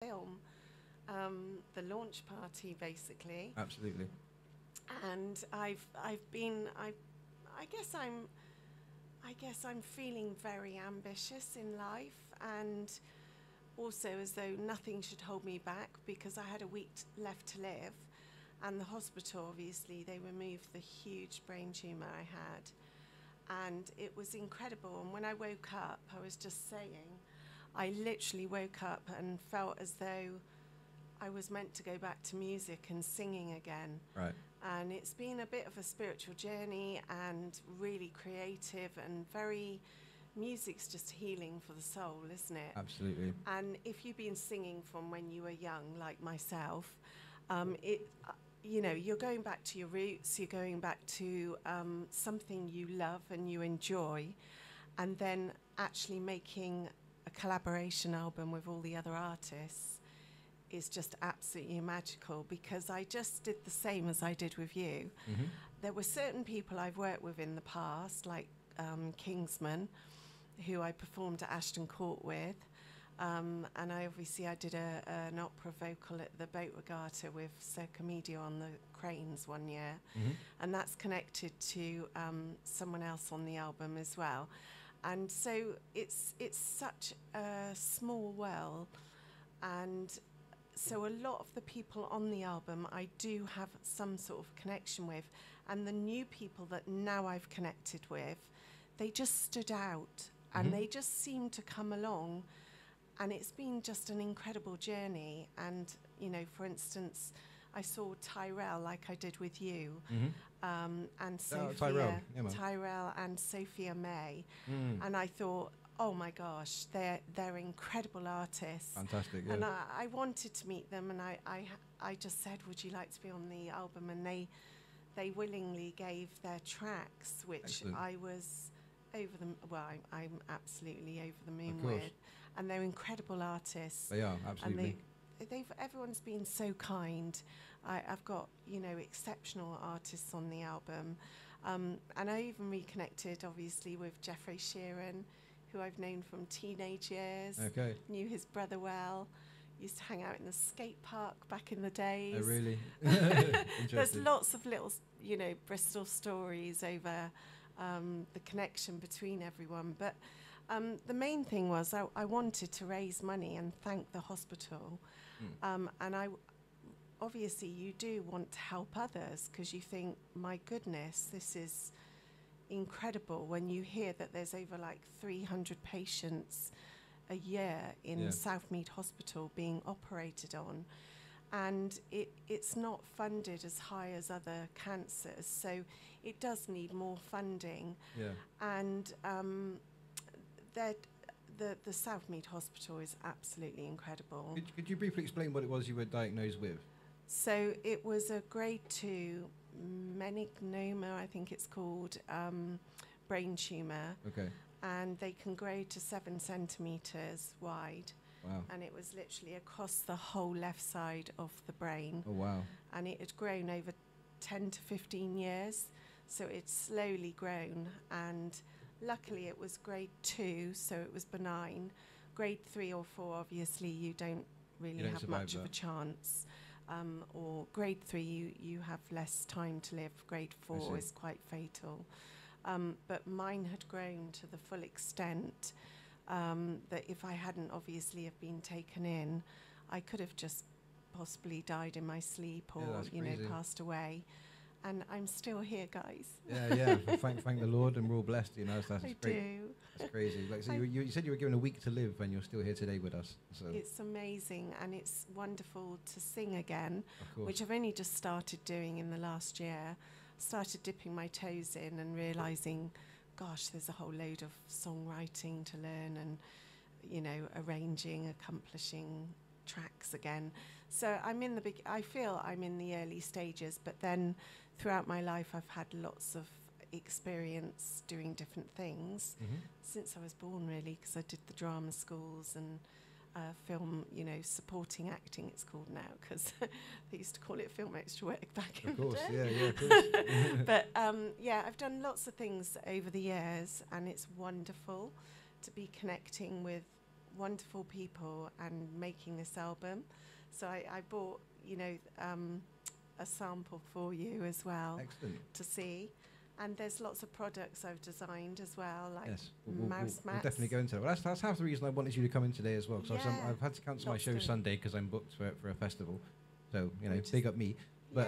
film, the launch party, basically. Absolutely. And I guess I'm feeling very ambitious in life, and also as though nothing should hold me back, because I had a week left to live, and the hospital, obviously, they removed the huge brain tumour I had, and it was incredible. And when I woke up, I was just saying, I literally woke up and felt as though I was meant to go back to music and singing again. Right. And it's been a bit of a spiritual journey, and really creative, and music's just healing for the soul, isn't it? Absolutely. And if you've been singing from when you were young, like myself, you're going back to your roots, you're going back to something you love and you enjoy, and then actually making a collaboration album with all the other artists is just absolutely magical, because I just did the same as I did with you. Mm-hmm. There were certain people I've worked with in the past, like Kingsman, who I performed at Ashton Court with, and I did an opera vocal at the boat regatta with Circa Media on the cranes one year, Mm-hmm. and that's connected to someone else on the album as well. And so it's such a small world, and so a lot of the people on the album I do have some sort of connection with, and the new people that now I've connected with, they just stood out, and they just seem to come along, and it's been just an incredible journey. And for instance, I saw Tyrell, like I did with you, and Sophia, Tyrell and Sophia May, and I thought, oh my gosh, they're incredible artists. Fantastic, yeah. And I wanted to meet them, and I just said, would you like to be on the album? And they willingly gave their tracks, which Excellent. I was over the I'm absolutely over the moon Of course. with. And they're incredible artists. They are, absolutely. And everyone's been so kind. I've got exceptional artists on the album, and I even reconnected, obviously, with Jeffrey Sheeran, who I've known from teenage years. Okay. Knew his brother well. Used to hang out in the skate park back in the days. Oh, really? There's lots of little, Bristol stories over the connection between everyone. But the main thing was I wanted to raise money and thank the hospital. And obviously you do want to help others, because you think, my goodness, this is incredible when you hear that there's over like 300 patients a year in Southmead Hospital being operated on, and it's not funded as high as other cancers, so it does need more funding. And the Southmead Hospital is absolutely incredible. Could you briefly explain what it was you were diagnosed with? So it was a grade 2 meningioma, I think it's called, brain tumour. Okay. And they can grow to 7 centimetres wide. Wow. And it was literally across the whole left side of the brain. Oh, wow. And it had grown over 10 to 15 years. So it's slowly grown. And luckily it was grade 2, so it was benign. Grade 3 or 4, obviously, you don't really have much of a chance. Or grade 3, you have less time to live. Grade 4 is quite fatal. But mine had grown to the full extent that if I hadn't obviously have been taken in, I could have just possibly died in my sleep, or passed away. And I'm still here, guys. Yeah. Thank the Lord, and we're all blessed. That's I great. do. That's crazy. Like, so you said you were given a week to live, and you're still here today with us. So it's amazing, and it's wonderful to sing again, of which I've only just started doing in the last year. Started dipping my toes in and realising, gosh, there's a whole load of songwriting to learn, and arranging, accomplishing tracks again. So I feel I'm in the early stages, but then throughout my life I've had lots of experience doing different things since I was born, really, because I did the drama schools and film, supporting acting it's called now, because they used to call it film extra work back in the day. Of course. But I've done lots of things over the years, and it's wonderful to be connecting with wonderful people and making this album. So I bought, you know, a sample for you as well. Excellent. To see. And there's lots of products I've designed as well, like yes, mouse mats. We'll definitely go into that. Well, that's half the reason I wanted you to come in today as well. Because I've had to cancel my show Sunday because I'm booked for a festival. So, you know, big up me. But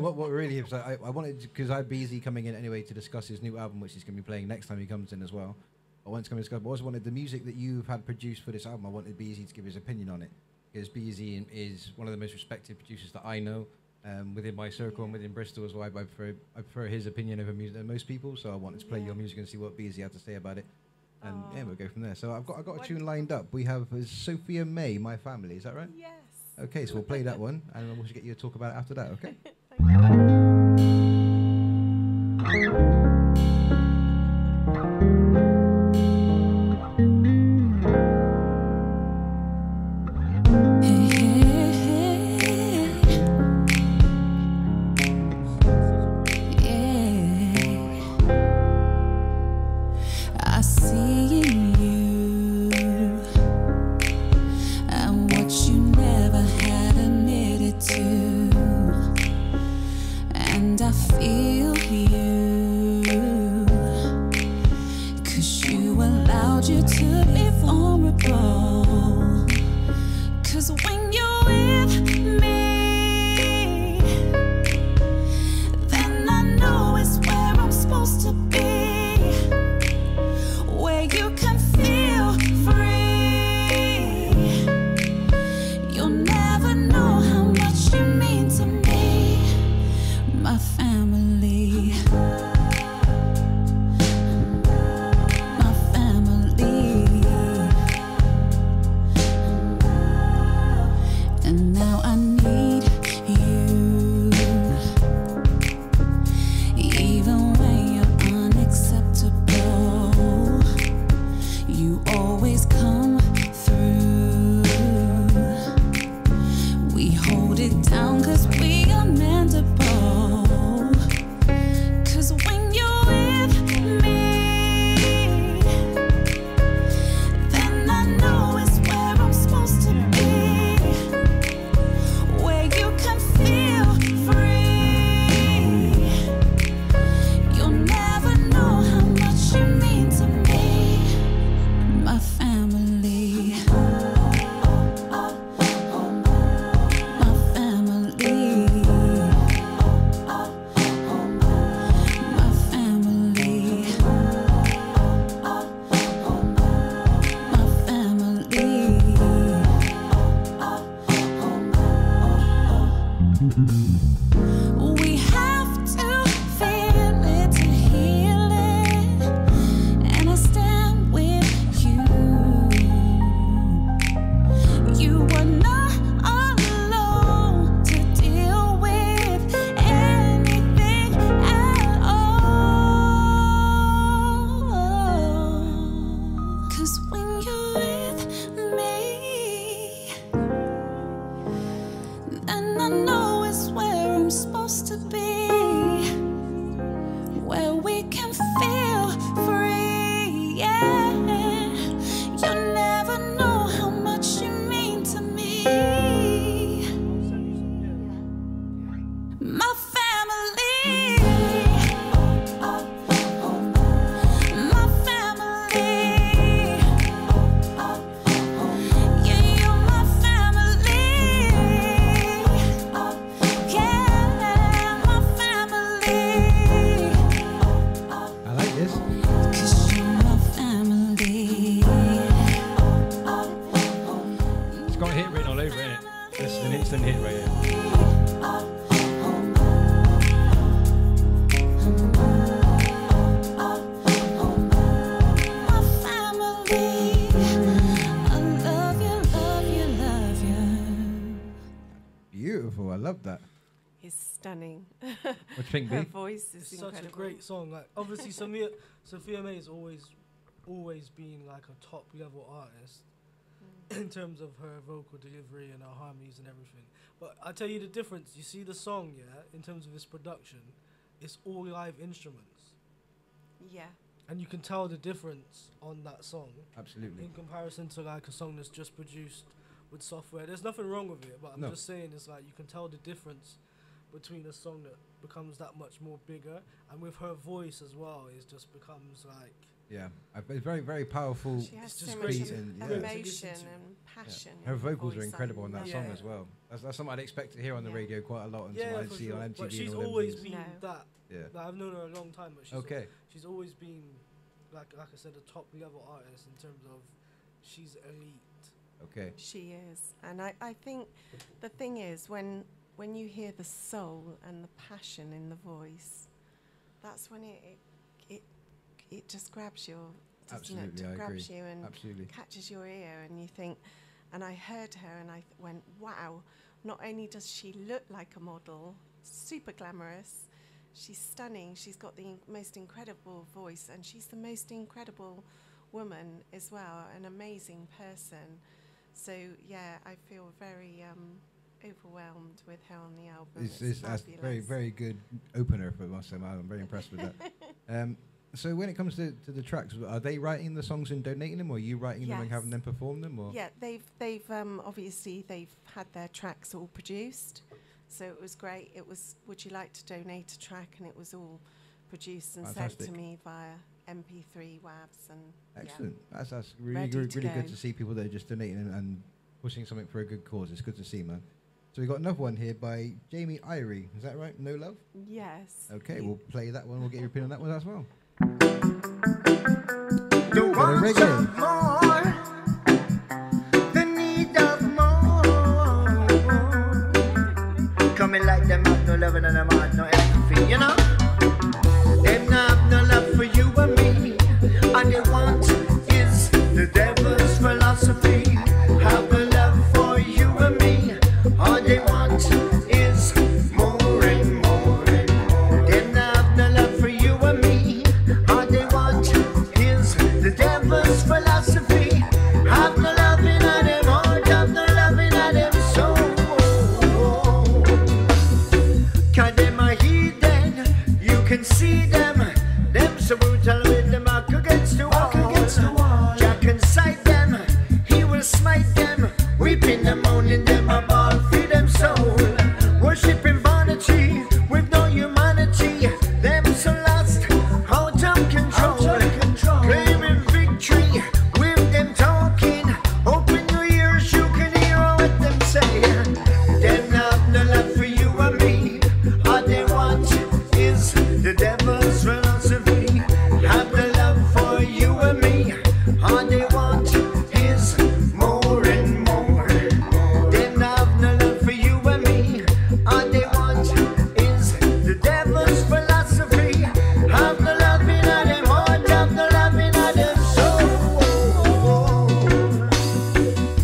what really is, I wanted, because I'd be easy coming in anyway to discuss his new album, which he's going to be playing next time he comes in as well. I wanted to come and discuss, but I also wanted the music that you've had produced for this album. I wanted Beezy to give his opinion on it. Because Beezy is one of the most respected producers that I know. Within my circle and within Bristol as well, I prefer his opinion over music than most people. So I wanted to play your music and see what Beezy had to say about it, and we'll go from there. So I've got a tune lined up. We have Sophia May, My Family. Is that right? Yes. Okay, so we'll play that one, and we'll get you to talk about it after that. Okay. stunning. What do you think, Her B? voice is incredible. Such a great song. Like obviously, Sophia May has always been like a top level artist in terms of her vocal delivery and her harmonies and everything. But I tell you the difference. You see the song, yeah, in terms of its production, it's all live instruments. Yeah. and you can tell the difference on that song. Absolutely. In comparison to like a song that's just produced with software. There's nothing wrong with it, but I'm just saying it's like you can tell the difference between a song that becomes that much more bigger, and with her voice as well, it just becomes like... Yeah, it's very, very powerful. She has just so great much to emotion listen to. and passion. Her in vocals are voice. incredible on that Yeah. song as well. That's something I'd expect to hear on the radio quite a lot, and something I'd for see sure. on MTV. But she's and all them always things. been that. Yeah. Like, I've known her a long time, but she's always been, like I said, a top level artist in terms of she's elite. Okay. She is, and I think the thing is when you hear the soul and the passion in the voice, that's when it just grabs you, doesn't it? Absolutely, I grabs agree. you and Absolutely. catches your ear, and you think. And I heard her, and I went, wow! Not only does she look like a model, super glamorous, she's stunning. She's got the most incredible voice, and she's the most incredible woman as well, an amazing person. So yeah, I feel very overwhelmed with her on the album. It's That's fabulous. very, very good opener for us. I'm very impressed with that. So when it comes to the tracks, are they writing the songs and donating them, or are you writing them and Yes. having them perform them? Or? Yeah, they've obviously they've had their tracks all produced, so it was great. It was, would you like to donate a track, and it was all produced and Fantastic. sent to me via MP3 WAVs, and Excellent. That's really Ready good, to really good go. to see people that are just donating and pushing something for a good cause. It's good to see, man. So we've got another one here by Jamie Irie. Is that right? No Love? yes. Okay, we'll play that one. We'll get your opinion on that one as well. The want of more, the need of more. Coming like them have no loving and them have no empathy, you know. Them have no love for you and me, and they want is the devil's philosophy. Have the love for you and me, all they want is more and more and more. Them have no love for you and me, all they want is the devil's philosophy. Have no loving of them heart, have no loving of them soul. 'Cause them a heathen, you can see them. Them so brutal with them back against the wall. Jah can sight them, he will smite them. Weeping them, moaning them, a ball feed them soul. Worshipping vanity with no humanity. Them so lost, out of control. Claiming victory with them talking. Open your ears, you can hear what them say. Them have no love for you and me. All they want is the devil's philosophy. Have the love for you and me. All they want is more and more. Them have no love for you and me. All they want is the devil's philosophy. Have the loving of them heart, have the loving of them soul.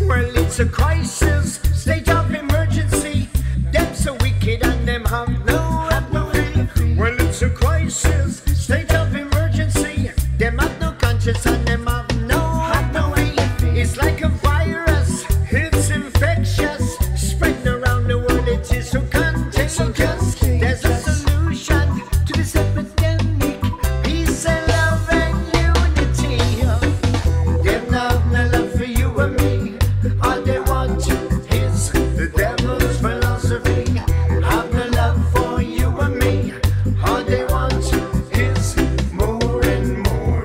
Well, it's a crisis, state of emergency. Them so wicked and them have no empathy. Well, it's a crisis, state of emergency. Them have no conscience and them have no empathy. It's like a virus, it's infectious. Spreading around the world, it is so contagious. There's a solution to this epidemic. Peace and love and unity. Them have no love for you and me. All they want is the devil's philosophy. Have no love for you and me. All they want is more and more.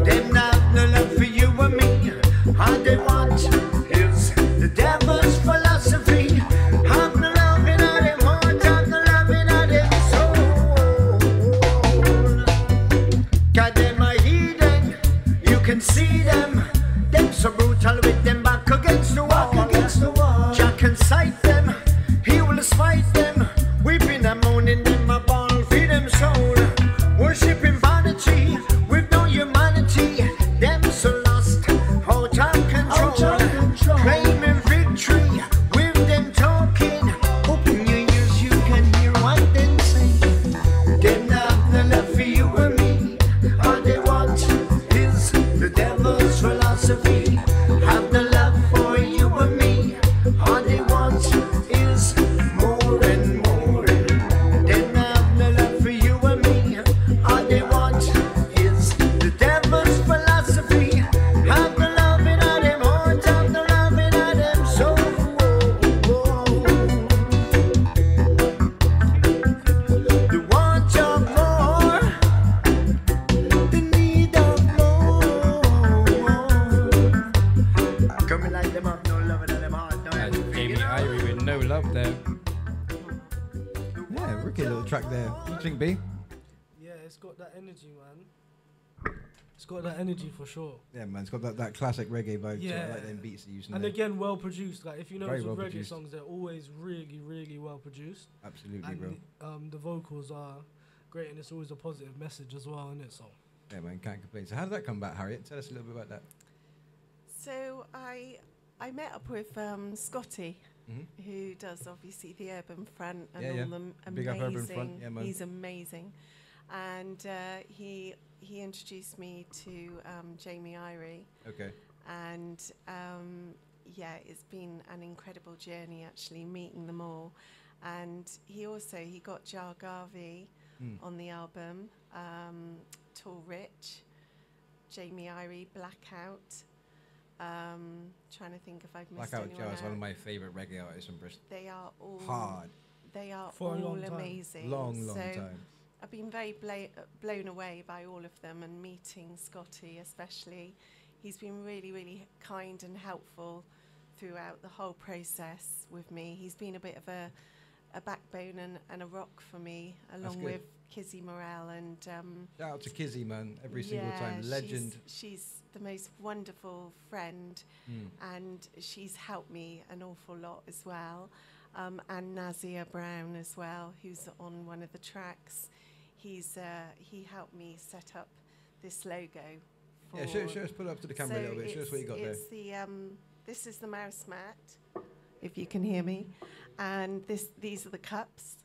Them have no love for you and me. All they want is the devil's philosophy. Have no love in all them heart, have no love in all them soul. 'Cause them a heathen, you can see them. Them so brutal with them back against the wall. Jah can sight them, he will smite them. Weeping and moaning them, a ball feed them soul. Worshipping vanity with no humanity. Them so lost, out of control. Claiming victory with them talking. Open your ears, you can hear what them say. Them have no love for you and me. All they want is the devil's philosophy. Have no love for you and me. All they want is more and more. Them have no love for you and me. All they want is love there. Yeah, wicked little track there. What do you think, B? Yeah, it's got that energy, man. It's got that energy for sure. Yeah, man, it's got that classic reggae vibe. Yeah. So I like them beats they're using And there. again, well produced. Like if you Very notice with well reggae produced. songs, they're always really, really well produced. Absolutely, And bro. the vocals are great, and it's always a positive message as well, isn't it? So Yeah, man, can't complain. So how did that come about, Harriet? Tell us a little bit about that. So I met up with Scotty, Mm-hmm. who does obviously the Urban Front and Yeah, all yeah. the Big up Urban Front, amazing. yeah, man. He's amazing, and he introduced me to Jamie Irie, Okay. and yeah, it's been an incredible journey actually meeting them all, and he got Jar Garvey on the album, Tall Rich, Jamie Irie, Blackout. Trying to think if I've missed Blackout anyone Jar is one of out. my favourite reggae artists from Bristol. They are all Hard. They are For a all long time. amazing. Long so time. I've been very blown away by all of them, and meeting Scotty especially. He's been really, really kind and helpful throughout the whole process with me. He's been a bit of a backbone and a rock for me, along good. with Kizzy Morel and Shout out to Kizzy, man, every single time. Legend. She's the most wonderful friend, Mm. and she's helped me an awful lot as well. And Nazir Brown as well, who's on one of the tracks. He helped me set up this logo. Yeah, show us, put it up to the camera a little bit. Show us what you got there. This is the mouse mat, if you can hear me, and these are the cups.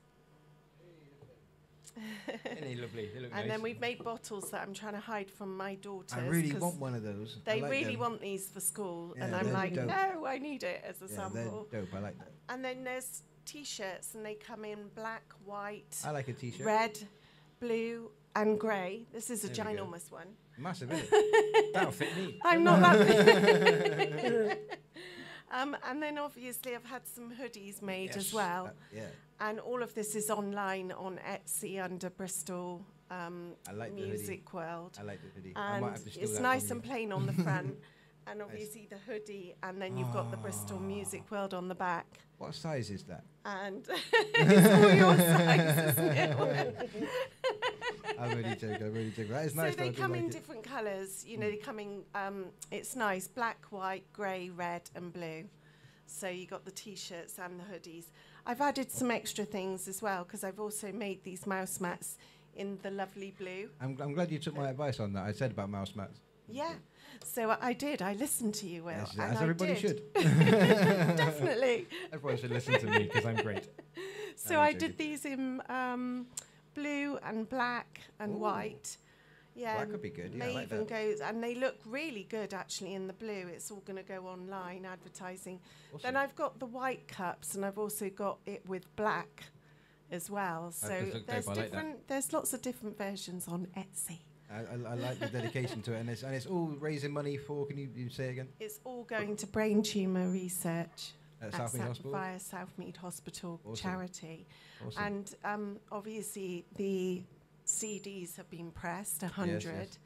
Isn't he lovely? They look And nice. then we've made bottles that I'm trying to hide from my daughters. I really 'cause want one of those. I They like really them. want these for school, Yeah, and I'm they're like, dope. no, I need it as a Yeah, sample. they're dope. I like that. And then there's T-shirts, and they come in black, white, I like a t-shirt. red, blue, and grey. This is a There we go. ginormous one. Massive, isn't it? That'll fit me. I'm not that big. And then obviously I've had some hoodies made as Yes. well. Yeah. And all of this is online on Etsy under Bristol I like the hoodie. Music World. I like the hoodie. I And might have to steal it's that nice from and you. plain on the front. And obviously the hoodie, and then you've got the Bristol Music World on the back. What size is that? And it's all your size, isn't it? I'm really joking. That is nice. So they though, I do come like in it. different colours. You know, they come in, it's nice, black, white, grey, red and blue. So you got the T-shirts and the hoodies. I've added some extra things as well, because I've also made these mouse mats in the lovely blue. I'm glad you took my advice on that. I said about mouse mats. Yeah. So I did. I listened to you, Will. As and I everybody did. should. Definitely. Everyone should listen to me because I'm great. So I'm I joking. did these in blue and black and Ooh. white. Yeah, That could be good. Yeah, I May like even that. goes, and they look really good actually in the blue. It's all going to go online advertising. Awesome. Then I've got the white cups, and I've also got it with black as well. So does look there's dope, I like that. different. There's lots of different versions on Etsy. I like the dedication to it, and it's all raising money for. Can you say it again? It's all going to brain tumour research At Southmead Hospital. via Southmead Hospital Awesome. charity. Awesome. And obviously the CDs have been pressed, 100. yes.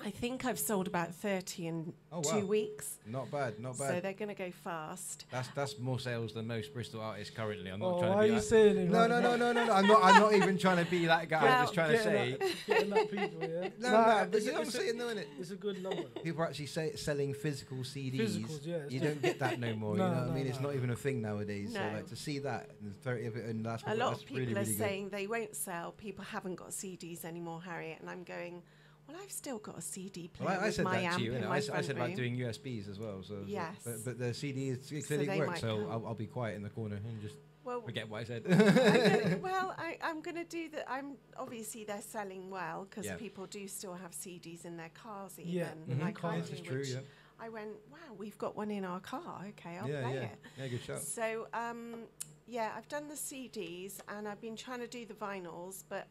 I think I've sold about 30 in Oh, 2 wow. weeks. Not bad. Not So bad. they're going to go fast. That's more sales than most Bristol artists currently. I'm not Oh, trying why to are be you like, saying it? No. I'm not even trying to be that guy. I'm just trying to say. Getting that people, yeah. No, but it's you a- know what I'm it's a- saying, though, innit? It's a good number. People are actually selling physical CDs. Physicals, yeah, it's You don't get that no more. No, you know what no, I mean? It's no. not even a thing nowadays. So No. like to see that and 30 of it, and that's A lot that's of people really, are really saying they won't sell. People haven't got CDs anymore, Harriet. And I'm going, well, I've still got a CD good. player Well, I with said my that amp to you, in innit? my I front said room. about doing USBs as well. So Yes. but the CD it So clearly they works. might So come. I'll be quiet in the corner and just Well, forget what I said. I'm going to do that. Obviously they're selling well because Yeah. people do still have CDs in their cars even. Yeah, Like I cars do, That's true. which Yeah. I went, wow, we've got one in our car. Okay, I'll Yeah. play Yeah. it. Yeah. Good shout. So, yeah, I've done the CDs and I've been trying to do the vinyls, but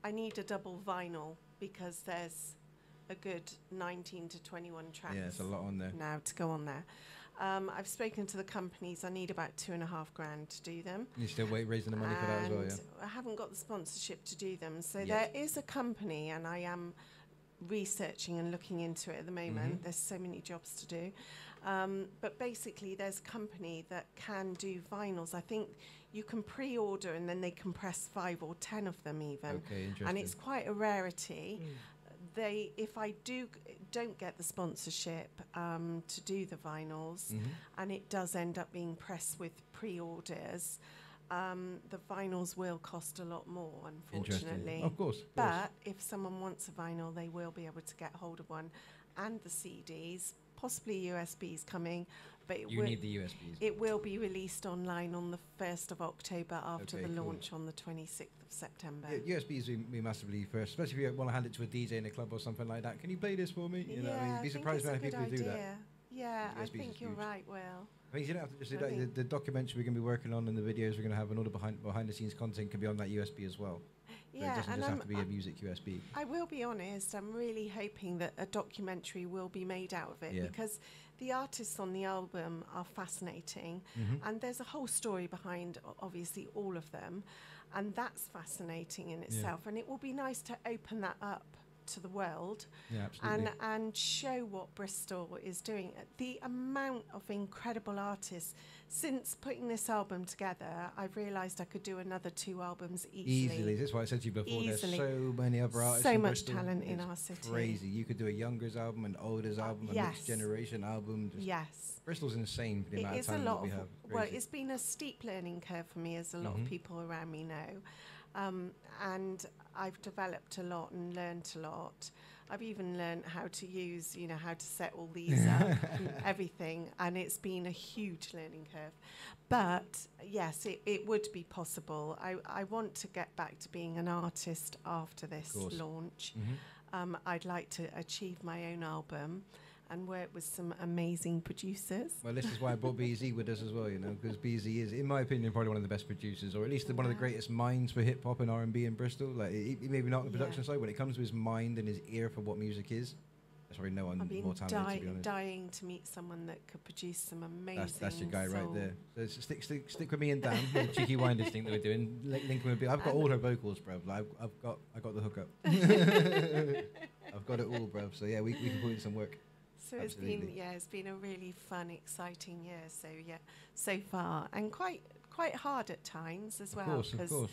I need a double vinyl because there's a good 19 to 21 tracks Yeah, it's a lot on there. now to go on there. I've spoken to the companies. I need about $2,500 to do them. You're still raising the money for that as well. Yeah. And I haven't got the sponsorship to do them. So Yet. there is a company, and I am researching and looking into it at the moment. Mhm. There's so many jobs to do. But basically, there's a company that can do vinyls. I think you can pre-order and then they can press 5 or 10 of them even. Okay, interesting. And it's quite a rarity. If I don't get the sponsorship to do the vinyls, and it does end up being pressed with pre-orders, the vinyls will cost a lot more, unfortunately. Of course. But if someone wants a vinyl, they will be able to get hold of one, and the CDs, possibly USBs coming. But You need the USBs. it will be released online on the 1st of October after Okay, the cool. launch on the 26th of September. Yeah, USBs would be massively first, especially if you want to hand it to a DJ in a club or something like that. Can you play this for me? You know, I mean, you'd be surprised how many people who do that. Yeah, I USBs think is you're huge. right, Will. I mean, you don't have to just do I that. think- The documentary we're going to be working on and the videos we're going to have and all the behind the scenes content can be on that USB as well. So it Yeah, doesn't and just have to be a music USB. I will be honest, I'm really hoping that a documentary will be made out of it, Yeah. because the artists on the album are fascinating, and there's a whole story behind obviously all of them, and that's fascinating in itself, and it will be nice to open that up to the world Yeah, absolutely. and show what Bristol is doing. The amount of incredible artists. Since putting this album together, I've realised I could do another 2 albums Easily. That's why I said to you before. Easily. There's so many other artists. So in much Bristol. talent in It's our city. Crazy. You could do a younger's album, an older's album, a mixed yes. generation album. Just Yes. Bristol's insane for the It amount of is a talent lot that we of, have. well, Crazy. it's been a steep learning curve for me, as a lot of people around me know. And I've developed a lot and learnt a lot. I've even learned how to use, how to set all these up and everything. And it's been a huge learning curve. But yes, it would be possible. I want to get back to being an artist after this course. launch. I'd like to achieve my own album and work with some amazing producers. Well, this is why I brought BZ with us as well, because BZ is, in my opinion, probably one of the best producers, or at least one of the greatest minds for hip hop and R&B in Bristol. Like, maybe not on the production side, when it comes to his mind and his ear for what music is, there's probably no one I've been more talented, to be honest. dying to meet someone that could produce some amazing That's your guy right soul. there. So stick with me and Dan, the cheeky winders thing that we're doing. Link with me. I've got all her vocals, bruv. Like, I got the hookup. I've got it all, bruv. So yeah, we can put in some work. So it's been a really fun, exciting year. So far, and quite hard at times as well, Of course.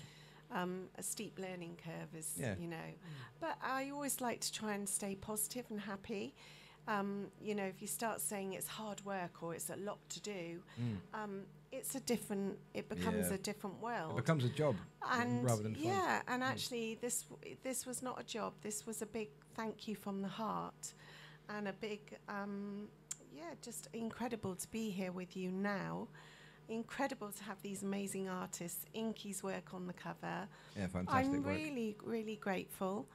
a steep learning curve is, But I always like to try and stay positive and happy. If you start saying it's hard work or it's a lot to do, it becomes a different world. It becomes a job and rather than fun. Yeah, and actually this was not a job. This was a big thank you from the heart, and a big just incredible to be here with you now. Incredible to have these amazing artists. Inky's work on the cover. Yeah, fantastic I'm work. really, really grateful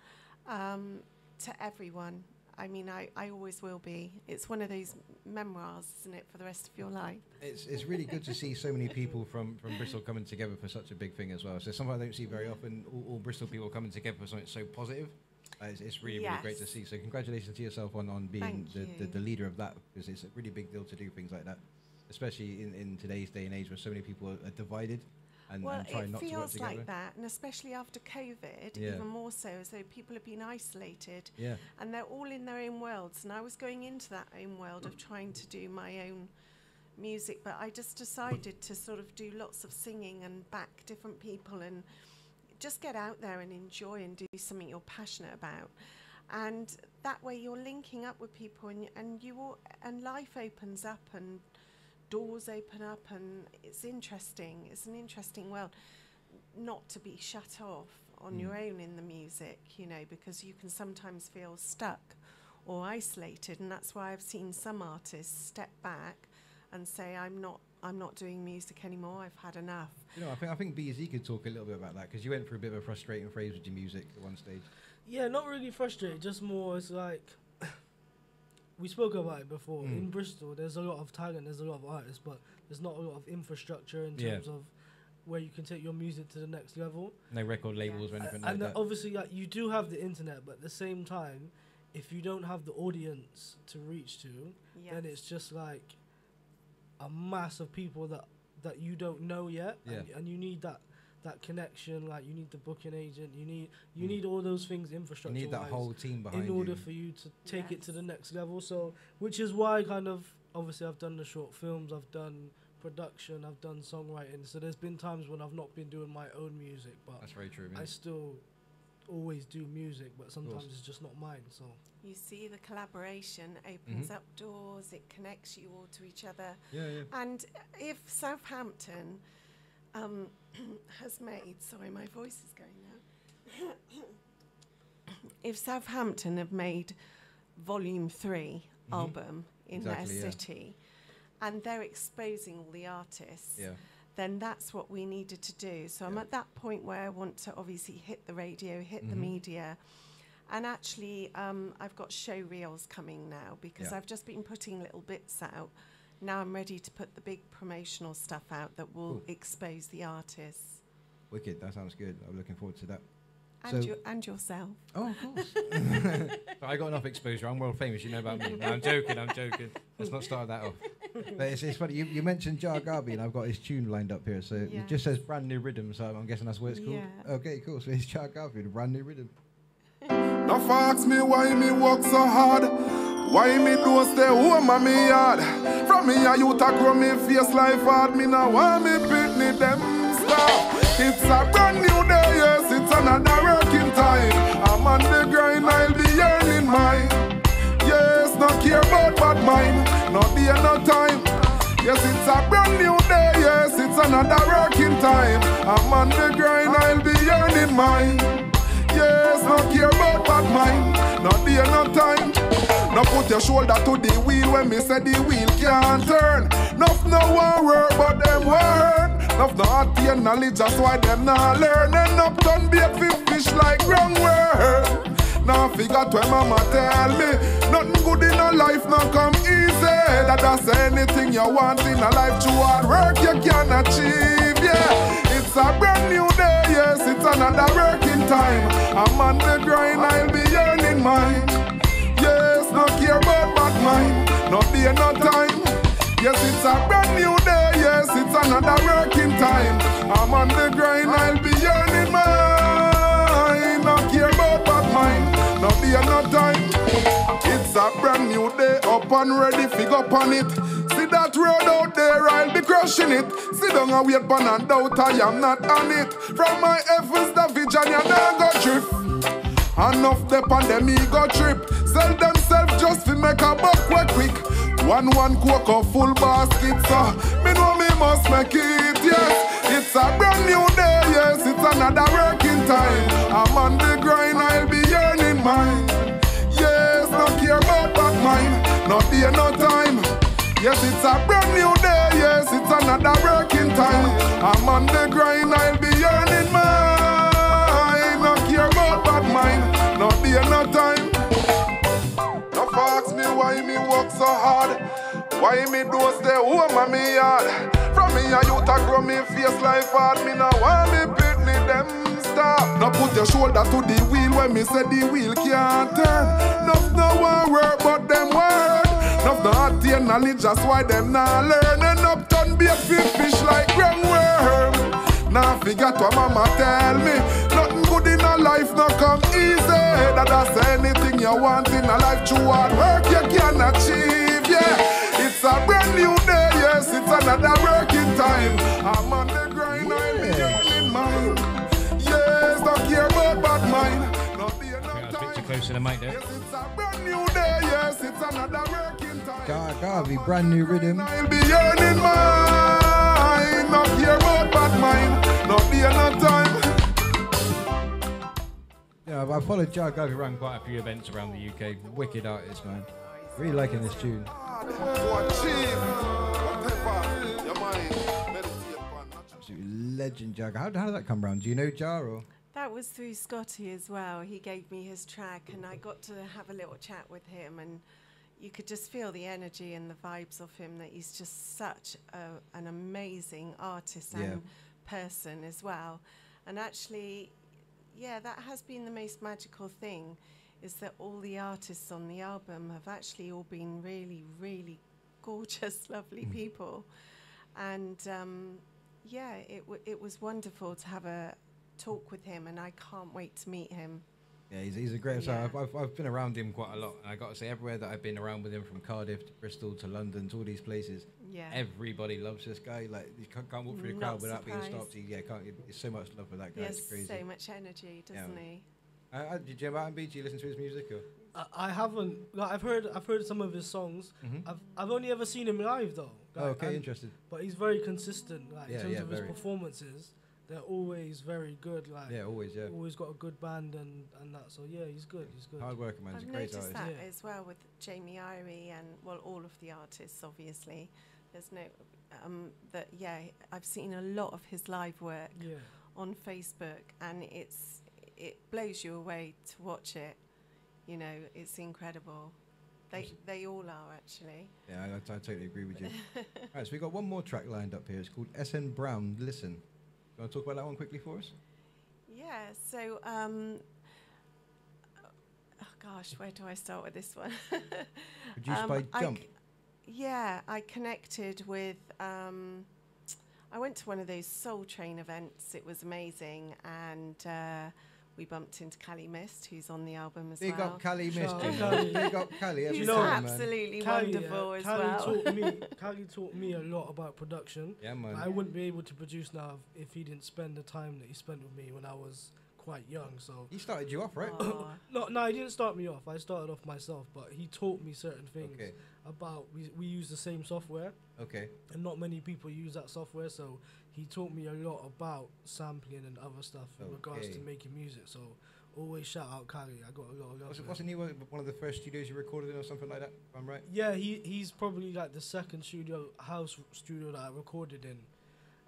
to everyone. I mean, I always will be. It's one of those memoirs, isn't it, for the rest of your life? It's really good to see so many people from Bristol coming together for such a big thing as well. So something I don't see very often, all Bristol people coming together for something so positive. It's really, really great to see. So congratulations to yourself on being the leader of that, because it's a really big deal to do things like that, especially in today's day and age where so many people are divided and try not to work together. Well, it feels like that, and especially after COVID, even more so, as though people have been isolated, and they're all in their own worlds. And I was going into that own world of trying to do my own music, but I just decided to sort of do lots of singing and back different people and just get out there and enjoy and do something you're passionate about. And that way you're linking up with people, and life opens up and doors open up, and it's interesting. It's an interesting world, not to be shut off on your own in the music, because you can sometimes feel stuck or isolated, and that's why I've seen some artists step back and say, I'm not doing music anymore, I've had enough. I think BZ could talk a little bit about that, because you went through a bit of a frustrating phase with your music at one stage. Yeah, not really frustrated, just more, it's like, we spoke about it before. In Bristol, there's a lot of talent, there's a lot of artists, but there's not a lot of infrastructure in terms of where you can take your music to the next level. No record labels or anything like that. And obviously, like, you do have the internet, but at the same time, if you don't have the audience to reach to, then it's just like a mass of people that you don't know yet, and you need that connection. Like, you need the booking agent, you need all those things, infrastructure. You need that whole team behind you in order for you to take it to the next level. So, which is why kind of obviously I've done the short films, I've done production, I've done songwriting. So there's been times when I've not been doing my own music, but That's very true. I still always do music, but sometimes it's just not mine. So you see, the collaboration opens up doors, it connects you all to each other. And if Southampton has made, sorry, my voice is going now. If Southampton have made Volume 3 album in their city, and they're exposing all the artists, then that's what we needed to do. So I'm at that point where I want to obviously hit the radio, hit the media. And actually, I've got show reels coming now because I've just been putting little bits out. Now I'm ready to put the big promotional stuff out that will expose the artists. Wicked, that sounds good. I'm looking forward to that. And yourself. Oh, of course. I got enough exposure. I'm world famous. You know about me. No, I'm joking. Let's not start that off. But it's funny. You mentioned Jar Garvey, and I've got his tune lined up here. So it just says brand new rhythm. So I'm guessing that's what it's called. Yeah. Okay, cool. So it's Jar Garvey, the brand new rhythm. Now ask me why me work so hard. Why me don't stay home on me yard. From me a youth a grow me face life hard. Me now want me pitney them stuff. It's a brand new day, yes, it's another working time. I'm on the grind, I'll be earning mine. Yes, not care about bad mind, not day, no time. Yes, it's a brand new day, yes, it's another working time. I'm on the grind, I'll be earning mine. Yes, not care about bad mind, not day, no time. Now put your shoulder to the wheel when me say the wheel can't turn. Nuff no one work, but them work. Nuff no attain knowledge, that's why them not learn. And up done be a fish like wrong word. Now figure when mama tell me nothing good in a life now come easy. That's anything you want in a life through hard work you can achieve. Yeah, it's a brand new day, yes, it's another working time. I'm on the grind, I'll be earning mine. Yes, no care about bad mind, no day, no time. Yes, it's a brand new day, yes, it's another working time. I'm on the grind, I'll be earning mine. No care about bad mind, no day, no time. It's a brand new day, up and ready, figure upon it. See that road out there, I'll be crushing it. Sit down and wait pan and doubt, I am not on it. From my efforts, the vision, you now go drift. Enough the pandemic go trip. Sell themselves just to make a buck quick. One coke of full basket, so me know me must make it, yes. It's a brand new day, yes, it's another working time. I'm on the grind, I'll be earning mine. Yes, no care about bad mind, no day, no time. Yes, it's a brand new day, yes, it's another working time. I'm on the grind, I'll be earning mine. No care about bad mind, no day, no time. No ask me why me work so hard. Why me don't stay home on me yard. From me a youth a grow me face life hard. Me now want me pitney them stop. Now put your shoulder to the wheel when me say the wheel can't turn. Nuff no one work but them word. Nuff no attain knowledge, that's why them not learn. And up done be a fish like wrong worm. Now forget what mama tell me. Nothing good in a life no come easy. That's anything you want in a life through hard work you can achieve. Yeah, it's a brand new day. Yes, it's another working time. I'm on the grind, I'll be earning mine. Yes, don't care about bad mind. Not be enough time. A bit closer to the mic there. Yes, it's a brand new day. Yes, it's another working time. Jar Garvey, brand new rhythm. I'll be earning mine. Not care about bad mind. Not be enough time. Yeah, I followed Jar Garvey around quite a few events around the UK. Wicked artist, man. Really liking this tune. Absolute legend, Jar. How did that come around? Do you know Jar or? That was through Scotty as well. He gave me his track and I got to have a little chat with him, and you could just feel the energy and the vibes of him, that he's just such an amazing artist and person as well. And actually, yeah, that has been the most magical thing, is that all the artists on the album have actually all been really, really gorgeous, lovely people. And it was wonderful to have a talk with him, and I can't wait to meet him. Yeah, he's a great. So I've been around him quite a lot, and I got to say, everywhere that I've been around with him, from Cardiff to Bristol to London to all these places, everybody loves this guy. Like, you can't walk through the crowd without being stopped. There's so much love for that guy. He has it's crazy. so much energy, doesn't he? Did you ever do you listen to his music? Or? I haven't. Like, I've heard some of his songs. I've only ever seen him live though. Like, okay, interesting. But he's very consistent. Like, in terms of his performances, they're always very good. Like, always got a good band and that. So yeah, he's good. He's good. Hard worker, man. He's a great artist. I've noticed that as well with Jamie Irie and all of the artists. Obviously, there's no I've seen a lot of his live work on Facebook, and it blows you away to watch it. You know, it's incredible. They all are, actually. Yeah, I totally agree with you. All right, so we've got one more track lined up here. It's called SN Brown, Listen. You want to talk about that one quickly for us? Yeah, so, where do I start with this one? Produced by Jump. I connected with, I went to one of those Soul Train events. It was amazing, and we bumped into Callie Mist, who's on the album as well. Big up Callie Mist. Big up Callie. Who's absolutely wonderful as well. Callie taught me a lot about production. Yeah, man. I wouldn't be able to produce now if he didn't spend the time that he spent with me when I was quite young. So he started you off, right? No, he didn't start me off. I started off myself, but he taught me certain things about. We use the same software. Okay. And not many people use that software, so he taught me a lot about sampling and other stuff in regards to making music. So always shout out Callie. I got a lot of love. Wasn't he one of the first studios you recorded in or something like that, if I'm right? Yeah, he's probably like the second house studio that I recorded in.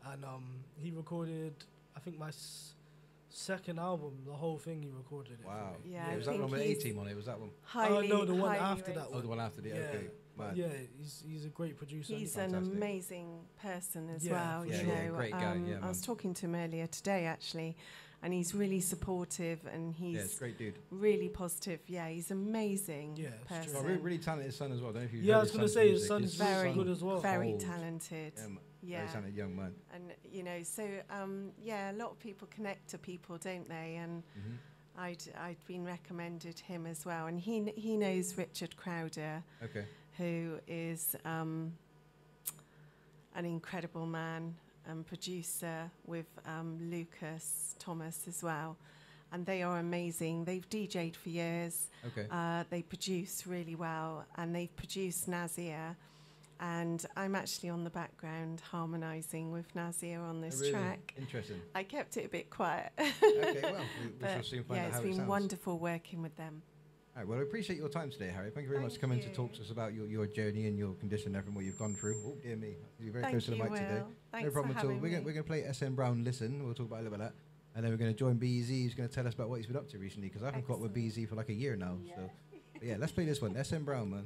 And he recorded, I think, my second album, the whole thing he recorded it. Wow. Yeah, was that one with the A-Team on it? Was that one? No, the one after that one. Oh, the one after the okay. Yeah, he's a great producer. He's an amazing person as well. Yeah, you know, great guy. I was talking to him earlier today, actually, and he's really supportive, and he's a great dude. Really positive. Yeah, he's amazing. Person. Well, really talented son as well. I don't know if you. I was going to say his son is very good as well. Very talented. Very talented young man. And you know, so a lot of people connect to people, don't they? And I'd been recommended him as well, and he knows Richard Crowder. Okay. Who is an incredible man and producer with Lucas Thomas as well. And they are amazing. They've DJ'd for years. Okay. They produce really well, and they've produced Nazir. And I'm actually on the background harmonising with Nazir on this track. Interesting. I kept it a bit quiet. Okay, well, we shall soon find out how it sounds. It's been wonderful working with them. All right, well, I appreciate your time today, Harriet. Thank you very much for coming to talk to us about your journey and your condition and everything, what you've gone through. Oh, dear me. You're very close to the mic today. Thanks no problem for at all. having me. We're going to play SN Brown Listen. We'll talk about a little bit of that. And then we're going to join BZ, who's going to tell us about what he's been up to recently, because I haven't caught with BZ for like a year now. Yeah. So, yeah, let's play this one. SN Brown, man.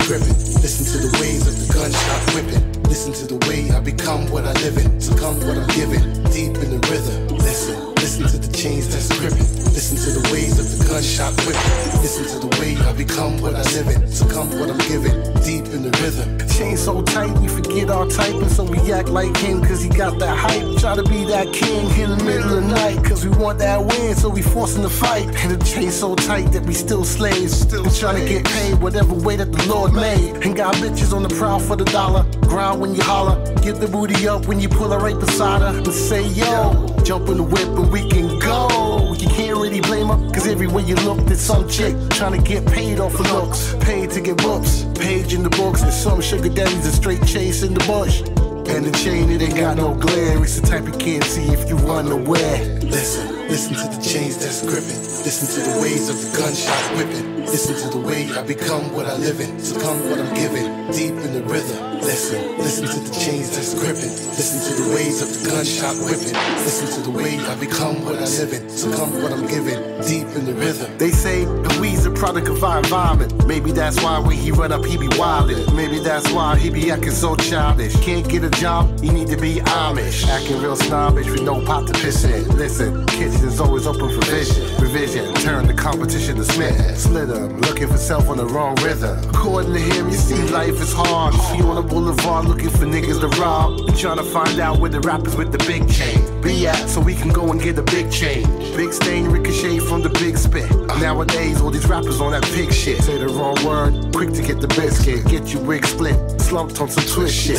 Listen to the waves of the gunshot whipping. Listen to the way I become what I live in. Succumb what I'm giving. Deep in the rhythm. Listen to the chains that's gripping. Listen to the waves of the gunshot whipping. Listen to the way I become what I live in. Succumb what I'm giving. Deep in the rhythm. Chain so tight we forget our type, and so we act like him cause he got that hype. Try to be that king in the middle of the night cause we want that win, so we forcing the fight. And the chain so tight that we still slaves. Still trying to get paid whatever way that the Lord made. And got bitches on the prowl for the dollar. Grind when you holler. Get the booty up when you pull her right beside her. And say yo, jump in the whip and we can go. You can't really blame her cause everywhere you look there's some chick trying to get paid off of looks. Paid to get books. Page in the books. And some sugar daddies a straight chase in the bush. And the chain, it ain't got no glare. It's the type you can't see if you unaware. Listen. Listen to the chains that's gripping. Listen to the waves of the gunshot whipping. Listen to the way I become what I live in. Succumb what I'm giving. Deep in the rhythm. Listen to the chains that's gripping. Listen to the waves of the gunshot whipping. Listen to the way I become what I live in. Succumb what I'm giving. Deep in the rhythm. They say the weed's a product of our environment. Maybe that's why when he run up, he be wildin'. Maybe that's why he be acting so childish. Can't get a job, you need to be Amish. Acting real snobbish with no pot to piss in. Listen, kitchen's always open for vision. Revision, turn the competition to Split 'em, looking for self on the wrong rhythm. According to him, you see life is hard. See on the boulevard looking for niggas to rob. Trying to find out where the rappers with the big chain be at, so we can go and get a big change. Big stain ricochet from the big spit. Nowadays, all these rappers on that pig shit. Say the wrong word, quick to get the biscuit. Get your wig split, slumped on some twist shit.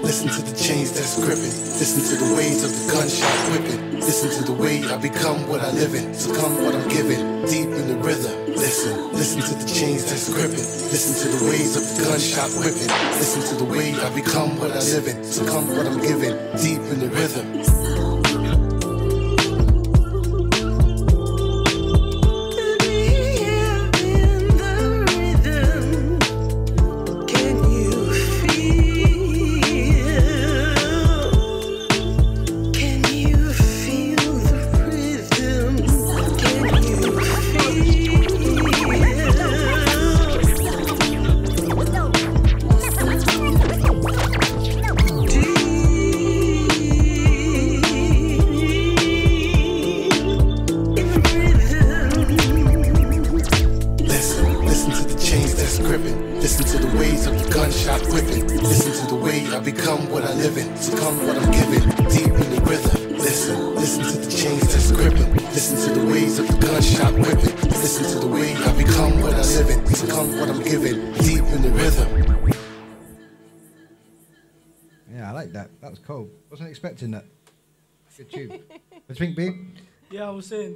Listen to the chains that's gripping. Listen to the waves of the gunshot whipping. Listen to the way I become what I live in. Succumb what I'm giving. Deep in the rhythm. Listen to the chains that's gripping. Listen to the waves of the gunshot whipping. Listen to the way I become what I live in. Succumb what I'm giving. Deep in the rhythm. Expecting that. Good tune. What do you think, B? Yeah, I was saying,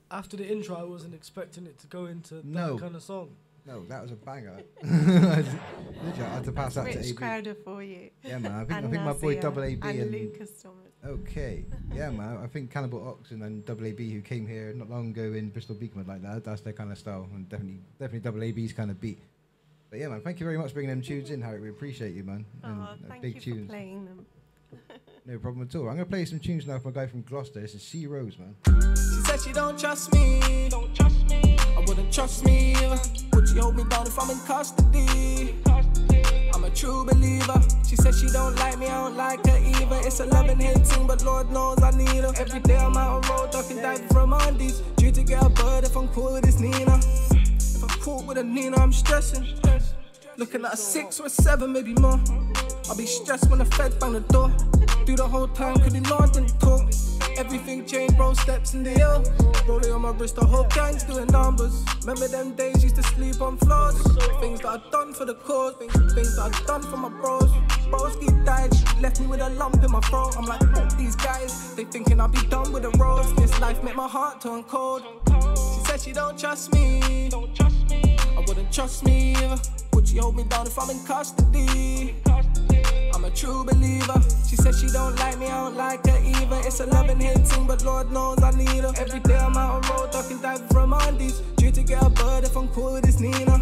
after the intro, I wasn't expecting it to go into that kind of song. No, that was a banger. I had to pass that to AB. Rich Crowder for you. Yeah, man. I think my boy Double AB and Lucas Thomas. Okay. Yeah, man. I think Cannibal Oxen and Double AB, who came here not long ago in Bristol Beacon, like that. That's their kind of style, and definitely Double AB's kind of beat. But yeah, man. Thank you very much for bringing them tunes in, Harriet. We appreciate you, man. Oh, thank you for playing them. No problem at all. I'm going to play some tunes now from a guy from Gloucester. This is C Rose, man. She said she don't trust me. I wouldn't trust me. Would she hold me down if I'm in custody? I'm a true believer. She said she don't like me, I don't like her either. It's a love and hate thing, but Lord knows I need her. Every day I'm out on road, ducking diving from undies. Due to get a bird if I'm cool with this Nina. If I'm cool with a Nina, I'm stressing. Looking at a 6 or a 7, maybe more. I'll be stressed when the feds bang the door. Do the whole time, could ignore it, didn't talk. Everything changed, bro, steps in the hill. Rolling on my wrist, the whole gang's doing numbers. Remember them days, used to sleep on floors. Things that I've done for the cause, things that I've done for my bros. Broski died, left me with a lump in my throat. I'm like, fuck these guys, they thinking I'll be done with the roads. This life make my heart turn cold. She said she don't trust me. I wouldn't trust me. Would she hold me down if I'm in custody? I'm a true believer. She said she don't like me, I don't like her either. It's a love and hate thing, but Lord knows I need her. Every day I'm out on road, ducking diving from undies. Due to get a bird if I'm cool with this Nina.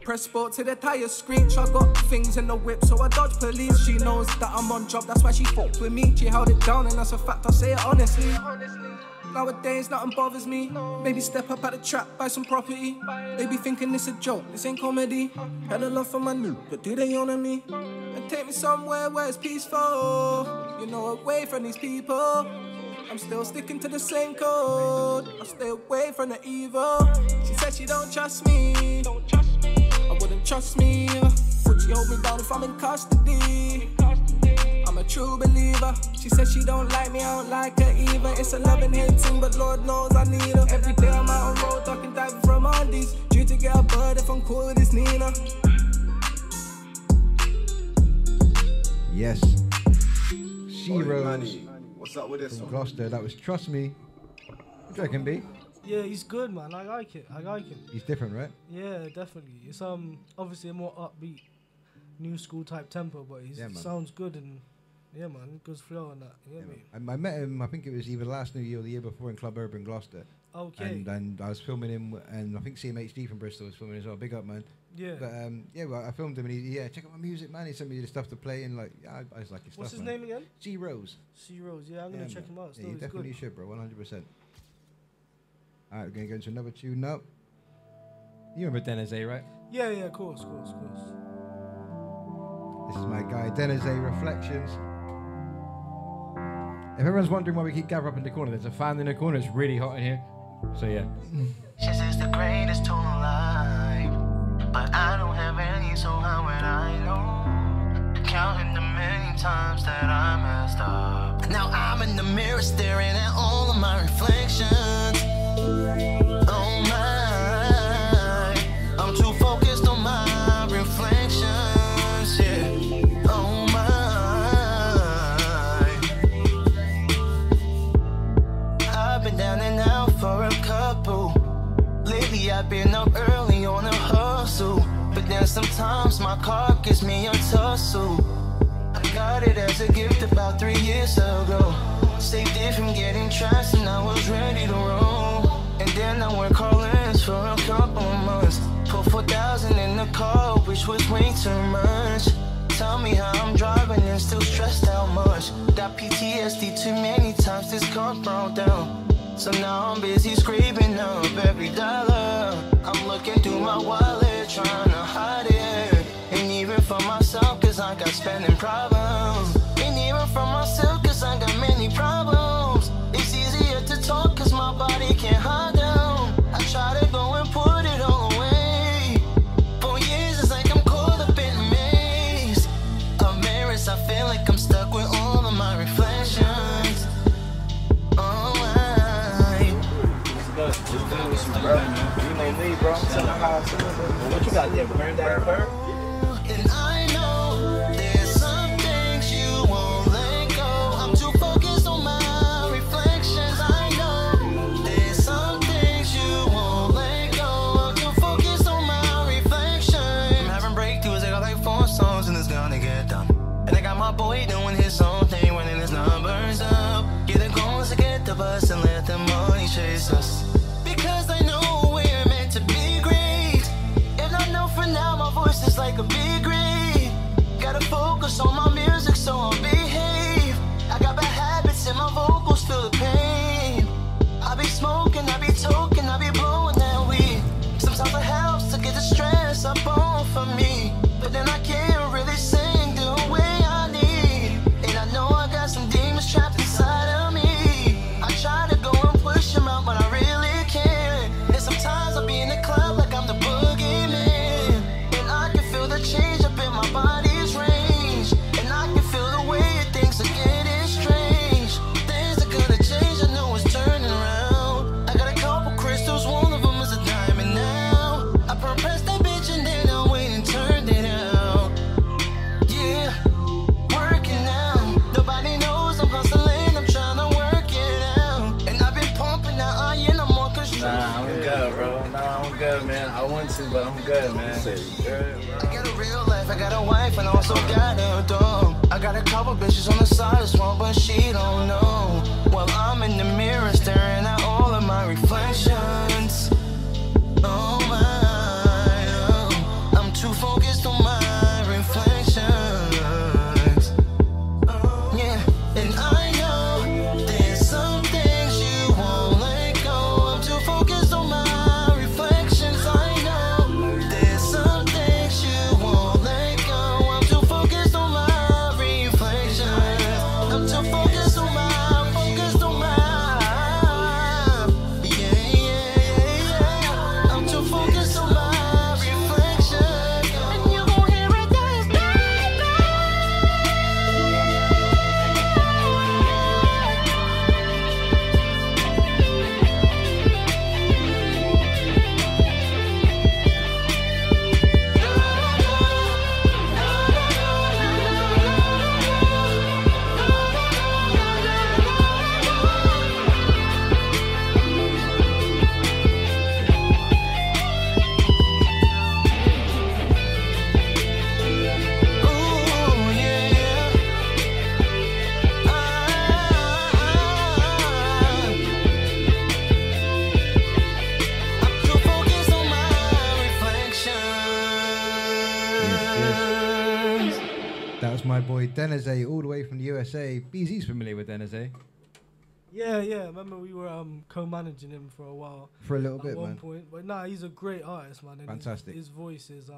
Press sport to the tire screech. I got things in the whip, so I dodge police. She knows that I'm on job, that's why she fucked with me. She held it down, and that's a fact, I say it honestly. Nowadays, nothing bothers me. Maybe step up at the trap, buy some property. They be thinking this a joke, this ain't comedy. Had a love for my new, but do they honor me? And take me somewhere where it's peaceful. You know, away from these people. I'm still sticking to the same code. I stay away from the evil. She said she don't trust me. I wouldn't trust me. Would she hold me down if I'm in custody? I'm a true believer. She said she don't like me, I don't like her either. It's a love and hate thing, but Lord knows I need her. Every day I'm out on road, ducking diving from undies. Due to get a bird if I'm cool with this Nina. Yes. C Rose. What's up with this from one? Gloucester. That was Trust Me. What do you reckon, B? Yeah, he's good, man. I like it. He's different, right? Yeah, definitely. It's obviously a more upbeat, new school type tempo, but he sounds good and Yeah, man, good flow on that. You know what I mean? I met him, I think it was either last New Year or the year before in Club Urban Gloucester. Okay. And I was filming him, and I think CMHD from Bristol was filming as well. Big up, man. Yeah. But well, I filmed him, and check out my music, man. He sent me the stuff to play, and like, I was like his What's stuff. What's his name again? C Rose. C Rose. Yeah, I'm gonna check him out. Yeah, you definitely should, bro. 100%. All right, we're gonna go into another tune now. You remember Dennis A, right? Yeah, of course. This is my guy, Dennis A, Reflections. If everyone's wondering why we keep gathering up in the corner, there's a fan in the corner. It's really hot in here. So yeah. She says the greatest tool in life, but I don't have any, so how would I know? Counting the many times that I messed up. Now I'm in the mirror staring at all of my reflections. Oh my, I'm too focused on my reflections. Yeah. Oh my, I've been down and out for a couple. Lately I've been up early on a hustle, but then sometimes my car gives me a tussle. I got it as a gift about 3 years ago. Saved it from getting trashed and I was ready to roll. And then I worked call-ins for a couple of months. Put 4,000 in the car, which was way too much. Tell me how I'm driving and still stressed out much. Got PTSD too many times, this car broke down. So now I'm busy scraping up every dollar. I'm looking through my wallet, trying to hide it. And even for myself, cause I got spending problems. And even for myself, cause I got many problems. It's easier to talk cause my body can't hide them. I try to go and put it all away. For years it's like I'm caught up in a maze of mirrors. I feel like I'm stuck with all of my reflections. Bro, you know me, bro. I'm telling how I feel, bro. What you got there? Burn that bird? And I know there's some things you won't let go. I'm too focused on my reflections. I know there's some things you won't let go. I'm too focused on my reflections. I'm having breakthroughs. I got like 4 songs and it's gonna get done. And I got my boy doing his own thing, running his numbers up. Get the goals to get the bus and let the money chase us. Because I know we're meant to be great. And I know for now my voice is like a big reed. Gotta focus on my music so I'll behave. I got bad habits and my vocals feel the pain. I be smoking, I be toking, I be blowing that weed. Sometimes it helps to get the stress up off of me. But then I can't really sing the way I need. And I know I got some demons trapped inside of me. I try to go and push them out, but I really can't. And sometimes I'll be in the club like I'm the boogeyman. And I can feel the change up in my body's range. And I can feel the way things are getting strange. Things are gonna change, I know it's turning around. I got a couple crystals, one of them is a diamond now. I pressed that bitch and then I went and turned it out. Yeah, working out. Nobody knows I'm hustling, I'm trying to work it out. And I've been pumping that iron, I'm more control. Nah, I'm good, bro. Nah, I'm good, man. I want to, but I'm good, man. I got a real life, I got a wife, and I also got a dog. I got a couple bitches on the side as well, but she don't know. While I'm in the mirror staring at all of my reflections. Oh my, oh, I'm too focused on my reflections. Yeah, and I know there's some things you won't let go. I'm too focused on my reflections. I know there's some things you won't let go. I'm too focused on my reflections. I'm too focused on my, yeah. I'm too focused That was my boy Denizé, all the way from the USA. BZ's familiar with Denizé. Yeah, yeah. Remember we were co-managing him for a while. For a little at bit, one man. point. But nah, he's a great artist, man. And Fantastic. His voice is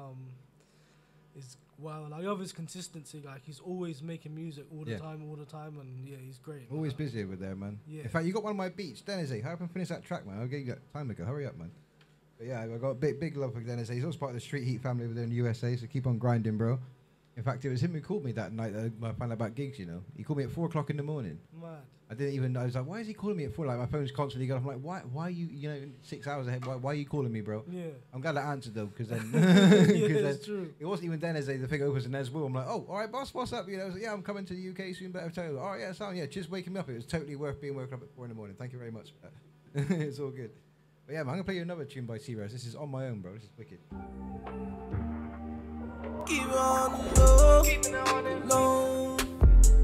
wow. Like, I love his consistency. Like, he's always making music all the time, and yeah, he's great. Always busy over there, man. Yeah. In fact, you got one of my beats, Denizé. Hurry up and finish that track, man. I'll get you that time ago. Hurry up, man. But yeah, I got a big love for Denizé. He's also part of the Street Heat family over there in the USA, so keep on grinding, bro. In fact, it was him who called me that night that I found out about gigs, you know. He called me at 4 o'clock in the morning. Mad. I didn't even know. I was like, why is he calling me at 4? Like, my phone's constantly going. I'm like, why are you, 6 hours ahead? Why are you calling me, bro? Yeah. I'm glad I answered, though, because then... yeah, it's true. It wasn't even Denizé. The thing opens and there's Will. I'm like, oh, all right, boss, what's up? You know, I was like, yeah, I'm coming to the UK soon, better tell you. All right, yeah, sound, yeah, just waking me up. It was totally worth being woken up at 4 in the morning. Thank you very much for that. It's all good. But yeah, man, I'm going to play you another tune by T-Rose. This is On My Own, bro. This is wicked. Keep it on the low.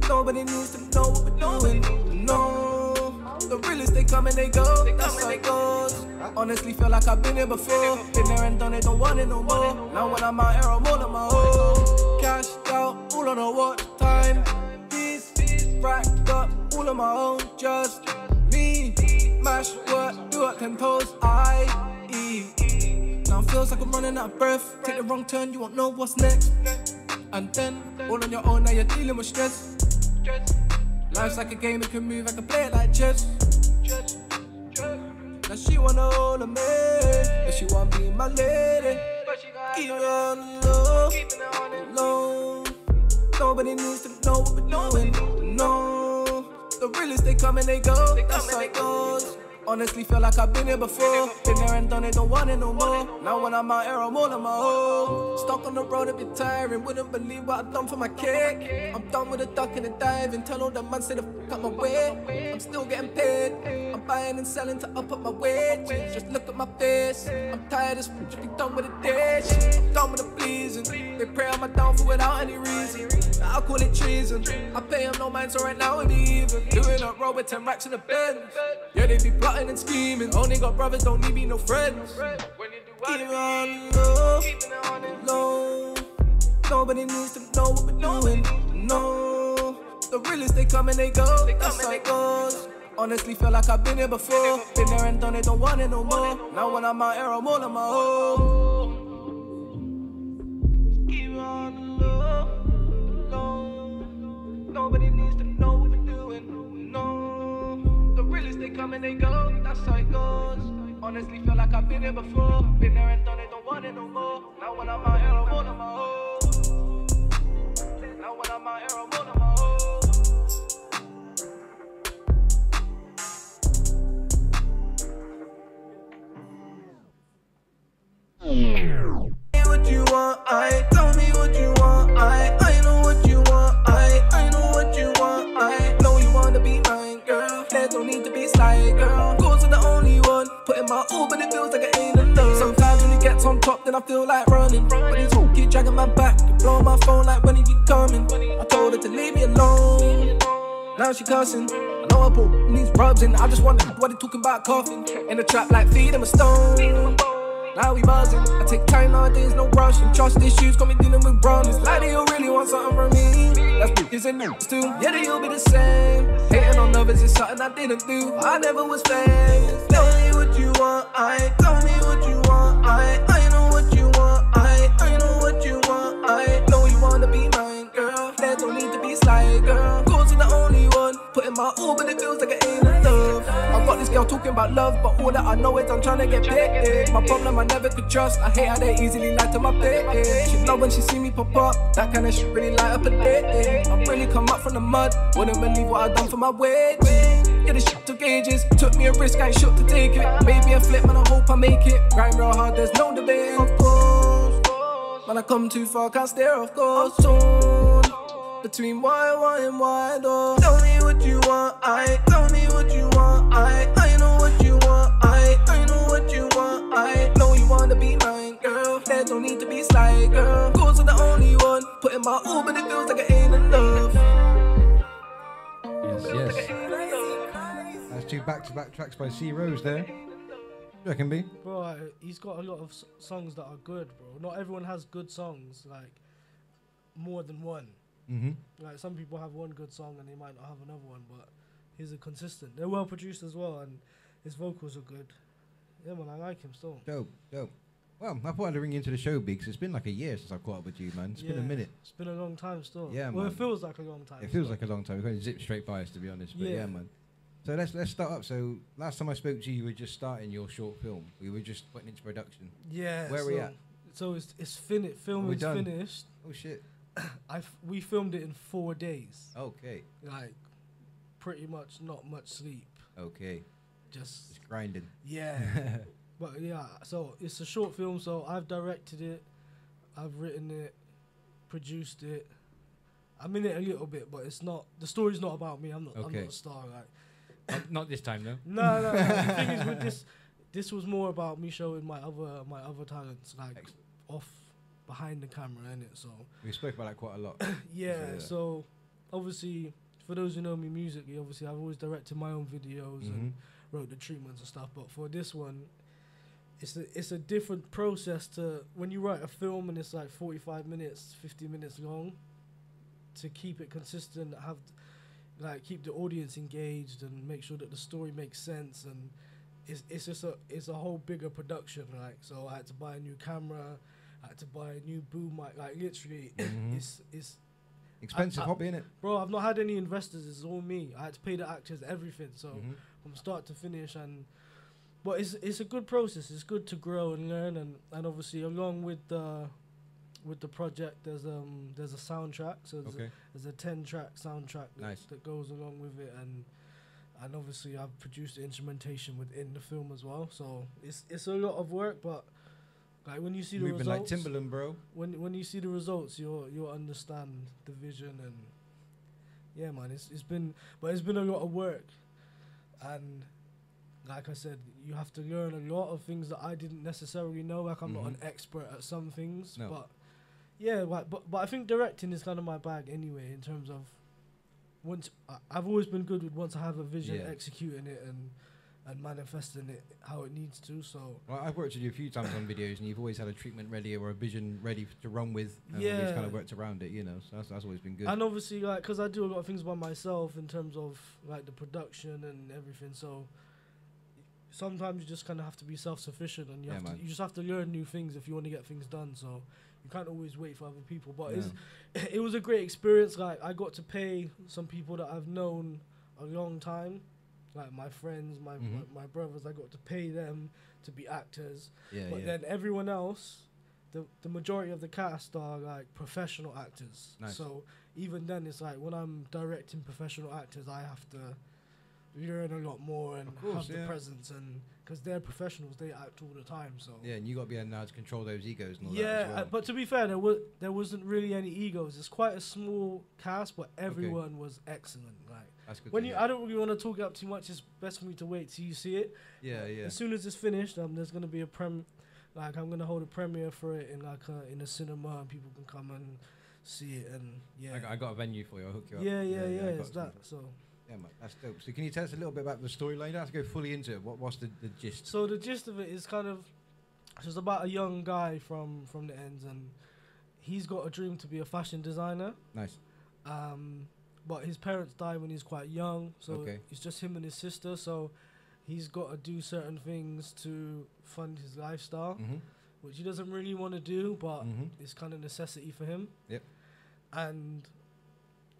Nobody needs to know what we're doing. No, the realest they come and they go. That's how it goes. Honestly, feel like I've been here before. Been there and done it, don't want it no more. Now when I'm out here, I'm all on my own. Cashed out, all on a watch time. These racked up, all on my own. Just me, mash work, do up 10 toes. I eat. Now it feels like I'm running out of breath. Take the wrong turn, you won't know what's next. And then, all on your own, now you're dealing with stress. Life's like a game, it can move, I can play it like chess. Now she wanna hold me, but she wanna be my lady. Keep it on the low. Nobody needs to know what we're doing. No, the realest they come and they go. That's how it goes. Honestly, feel like I've been here before. Been there and done it, don't want it no more. Now when I'm out here, I'm all on my own. Stuck on the road, a bit tiring. Wouldn't believe what I've done for my cake. I'm done with the duck and the dive. And tell all the man say the fuck up my way. I'm still getting paid. I'm buying and selling to up my wage. Just look at my face. I'm tired as fuck, just be done with the dish. I'm done with the pleasing. They pray on my downfall without any reason. I'll call it treason. I pay them no mind, so right now it be even. Doing a road with 10 racks in the bed. Yeah, they be plotting and scheming. Only got brothers, don't need me no friends. Keep it on low. Nobody needs to know what we're doing. No, the realest they come and they go. That's how it goes. Honestly, feel like I've been here before. Been there and done it, don't want it no more. Now when I'm out here, I'm all on my own. Keep it on low. Nobody needs to know what we're doing. No, the realest they come and they go. That's how it goes. Honestly, feel like I've been here before. Been there and done it, don't want it no more. Now when I'm out here, I'm all on my own. Now when I'm out here, I'm all on my own. What you want, tell me what you want, I know what you want, I know what you want, I know you wanna be mine, girl. There don't need to be sly, girl. Goals are the only one, putting my all, but it feels like it ain't enough. Sometimes when it gets on top, then I feel like running. But these hoes keep dragging my back, they blow my phone like when are you coming? I told her to leave me alone. Now she cussing. I know I put these rubs in. I just wonder what they talking about coughing. In the trap like feed them a stone. Now we buzzing. I take time nowadays, no rush. And trust issues got me dealing with brothers. Like they all really want something from me. That's bitches and niggas too. Yeah, they all be the same. Hating on others is something I didn't do. I never was famous. Tell me what you want, tell me what you want, I know what you want, I know what you want, I know you wanna be mine, girl. There don't need to be sly, girl. Goals are the only one, putting my all, but it feels like it ain't enough. I got this girl talking about love, but all that I know is I'm trying to get paid. My problem I never could trust. I hate how they easily lie to my face. She love when she see me pop up. That kind of shit really light up a day. I really come up from the mud. Wouldn't believe what I done for my wage. Yeah, this shit took ages. Took me a risk, I ain't shook to take it. Maybe a flip, man, I hope I make it. Grind real hard, there's no debate. Of course, when I come too far, can't stare, of course. Torn between why and why, though. Tell me what you want, tell me what you want, I know what you want, I know what you want, I know you wanna be mine, girl. There don't need to be sly, girl. Goals are the only one, putting my all, but it feels like it ain't enough. Yes. That's 2 back-to-back tracks by C Rose there. You reckon, B? Bro, he's got a lot of songs that are good, bro. Not everyone has good songs, like more than one. Like some people have one good song and they might not have another one, but his are consistent. They're well produced as well, and his vocals are good. Yeah, man, I like him still. Dope. Well, I thought I'd ring you into the show because it's been like a year since I caught up with you, man. It's been a minute. It's been a long time still. Yeah, well, man. it feels like a long time. It feels like a long time. We're going to zip straight by us, to be honest. But yeah, man. So let's start up. So last time I spoke to you, you were just starting your short film. We were just putting into production. Yeah. Where are we at? So it's finished. Filming's finished. Oh shit. We filmed it in 4 days. Okay. Like, pretty much not much sleep. Okay. Just grinding. Yeah. But yeah, so it's a short film. So I've directed it, I've written it, produced it. I'm in it a little bit, but it's not. The story's not about me. I'm not a star. Like, not this time, though. No. The thing is, with this was more about me showing my other talents, like off behind the camera, innit? So we spoke about that quite a lot. Yeah. So obviously, for those who know me musically, obviously I've always directed my own videos and wrote the treatments and stuff. But for this one, it's a different process to when you write a film and it's like 45 minutes, 50 minutes long. To keep it consistent, keep the audience engaged and make sure that the story makes sense, and it's a whole bigger production. Like, so I had to buy a new camera, I had to buy a new boom mic. Like, literally, it's expensive hobby, innit? Bro, I've not had any investors. It's all me. I had to pay the actors everything. So from start to finish, but it's a good process. It's good to grow and learn, and obviously along with the project, there's a soundtrack. So there's a 10-track soundtrack that goes along with it, and obviously I've produced the instrumentation within the film as well. So it's a lot of work, but like when you see the results, like Timberland, bro. When you see the results, you'll understand the vision, and yeah, man, it's been a lot of work, and like I said, you have to learn a lot of things that I didn't necessarily know. Like, I'm not an expert at some things, but yeah, but I think directing is kind of my bag anyway. In terms of I've always been good with once I have a vision, executing it and manifesting it how it needs to. So I've worked with you a few times on videos, and you've always had a treatment ready or a vision ready to run with, and always kind of worked around it, you know. So that's always been good. And obviously, like, because I do a lot of things by myself in terms of like the production and everything, so sometimes you just kind of have to be self-sufficient, and you just have to learn new things if you want to get things done. So you can't always wait for other people. But it was a great experience. Like, I got to pay some people that I've known a long time, like my friends, my brothers. I got to pay them to be actors. But then everyone else, the majority of the cast are like professional actors. So even then, it's like when I'm directing professional actors, I have to learn a lot more and have the presence, and because they're professionals, they act all the time. So and you got to be able to control those egos and all that as well. But to be fair, there wasn't really any egos. It's quite a small cast, but everyone was excellent. Like, that's good. When I don't really want to talk it up too much. It's best for me to wait till you see it. As soon as it's finished, there's gonna be I'm gonna hold a premiere for it in a cinema, and people can come and see it. And I got a venue for you. I'll hook you up. It's that. So. Yeah, man, that's dope. So can you tell us a little bit about the storyline? You don't have to go fully into it. What's the gist? So the gist of it is kind of just about a young guy from the ends, and he's got a dream to be a fashion designer. Nice. But his parents died when he's quite young, so it's just him and his sister. So he's got to do certain things to fund his lifestyle, which he doesn't really want to do, but it's kind of necessity for him. Yep. And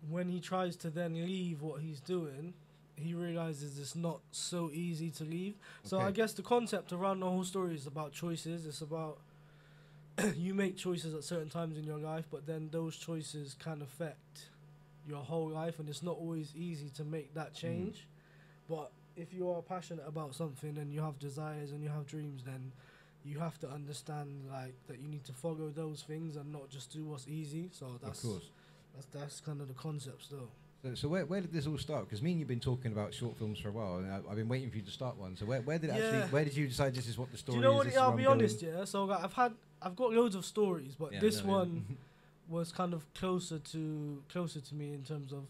when he tries to then leave what he's doing, he realizes it's not so easy to leave. So I guess the concept around the whole story is about choices. It's about you make choices at certain times in your life, but then those choices can affect your whole life, and it's not always easy to make that change. But if you are passionate about something and you have desires and you have dreams, then you have to understand like that you need to follow those things and not just do what's easy. So that's that's kind of the concept still. So where did this all start? Because me and you've been talking about short films for a while, and I've been waiting for you to start one. So where did where did you decide this is what the story is? Do you know what? I'll be honest, So like, I've got loads of stories, but this one was kind of closer to me in terms of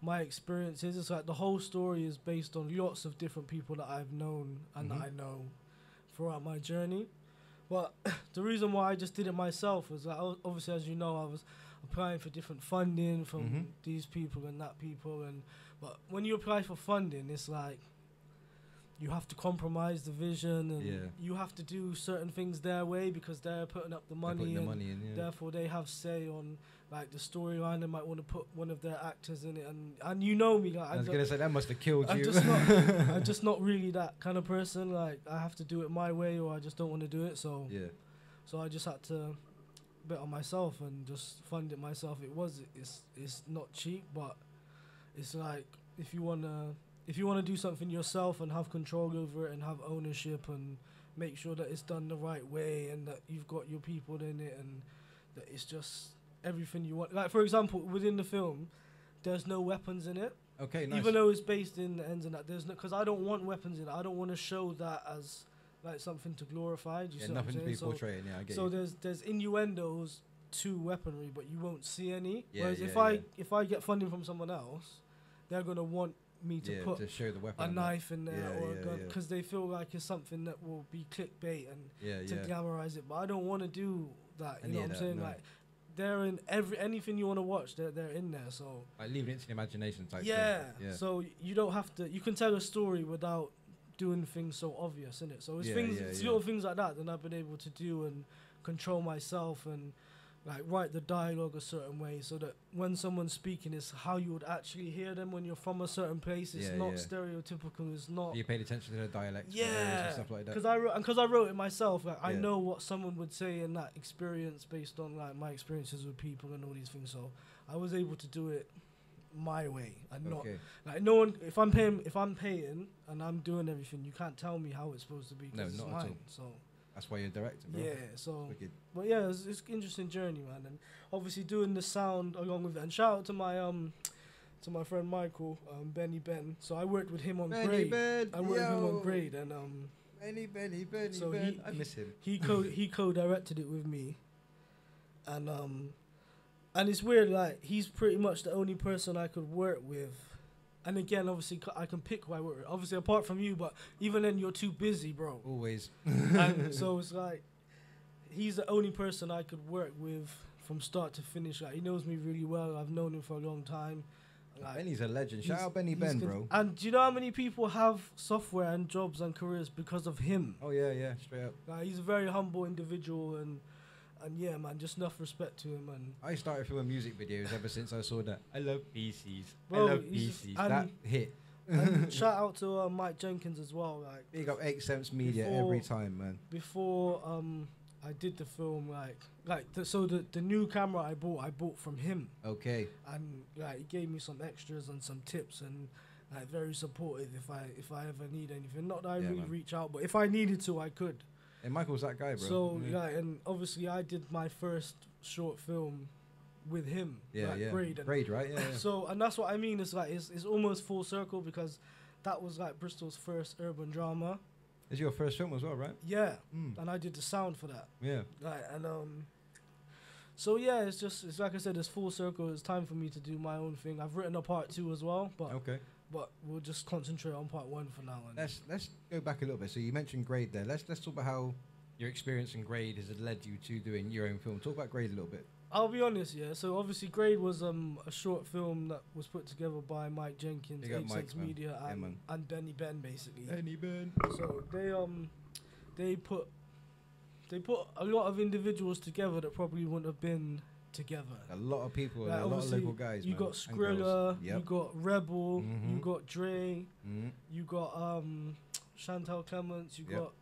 my experiences. It's like the whole story is based on lots of different people that I've known and that I know throughout my journey. But the reason why I just did it myself was that obviously, as you know, I was applying for different funding from these people and that people, but when you apply for funding, it's like you have to compromise the vision, and you have to do certain things their way because they're putting up the money, therefore they have say on like the storyline. They might want to put one of their actors in it, and you know me, like I was gonna say that must have killed you. I'm just not really that kind of person. Like I have to do it my way, or I just don't want to do it. So so I just had to bet on myself and just fund it myself. It's not cheap, but it's like if you wanna do something yourself and have control over it and have ownership and make sure that it's done the right way and that you've got your people in it and that it's just everything you want. Like, for example, within the film, there's no weapons in it. Okay, nice. Even though it's based in the ends and that, there's no, because I don't want weapons in it. I don't want to show that as like something to glorify. Do you see what I'm nothing to saying? be portraying. Yeah, I get so you. there's innuendos to weaponry, but you won't see any. Yeah, Whereas if I get funding from someone else, they're gonna want me to put to show the weapon, a knife in there or a gun because they feel like it's something that will be clickbait and to glamorize it. But I don't want to do that. You know what I'm saying? No. Like they're in anything you want to watch. They're in there. So like leaving it to the imagination type. Yeah. Thing. Yeah. So you don't have to. You can tell a story without doing things so obvious in it. So it's it's little things like that I've been able to do and control myself and like write the dialogue a certain way so that when someone's speaking, it's how you would actually hear them when you're from a certain place. It's not stereotypical. It's not. You paid attention to the dialect. Yeah, and stuff like that. Because I wrote it myself. Like I know what someone would say in that experience based on like my experiences with people and all these things. So I was able to do it my way and not like no one. If I'm paying and I'm doing everything, you can't tell me how it's supposed to be. No, not it's at mine, all. So. That's why you're directing, bro. Yeah, so Wicked. But yeah, it's an interesting journey, man, and obviously doing the sound along with it. And shout out to my friend Michael, Benny Ben. So I worked with him on Grade. I worked with him on Grade, and Benny. So Ben. I miss him. He co-directed it with me, and it's weird. Like he's pretty much the only person I could work with. And again, obviously, I can pick who I work with. Obviously, apart from you, but even then, you're too busy, bro. Always. And so it's like, he's the only person I could work with from start to finish. Like, he knows me really well. I've known him for a long time. Like, Benny's a legend. Shout out Benny Ben, bro. And do you know how many people have software and jobs and careers because of him? Oh, yeah, straight up. Like, he's a very humble individual and yeah, man, just enough respect to him. And I started filming music videos ever since I saw that. I love PCs. Bro, I love PCs. That hit. And shout out to Mike Jenkins as well. Like big up 8 Cents Media every time, man. Before I did the film, the new camera I bought from him. Okay. And like he gave me some extras and some tips and like very supportive if I ever need anything. Not that I really reach out, but if I needed to, I could. And Michael's that guy, bro. So and obviously I did my first short film with him. Grade, right? Yeah. So and that's what I mean. It's like it's almost full circle because that was like Bristol's first urban drama. It's your first film as well, right? Yeah. And I did the sound for that. Yeah. Like and so yeah, it's like I said, it's full circle. It's time for me to do my own thing. I've written a part 2 as well, but we'll just concentrate on part 1 for now. And let's go back a little bit. So you mentioned Grade there. Let's talk about how your experience in Grade has led you to doing your own film. Talk about Grade a little bit. I'll be honest, yeah. So obviously Grade was a short film that was put together by Mike Jenkins, 8 Cents Media, and Benny Ben, basically. Benny Ben. So they put a lot of individuals together that probably wouldn't have been together. A lot of people, like a lot of local guys. You got Skrilla, you got Rebel, you got Dre, you got Chantal Clements, you got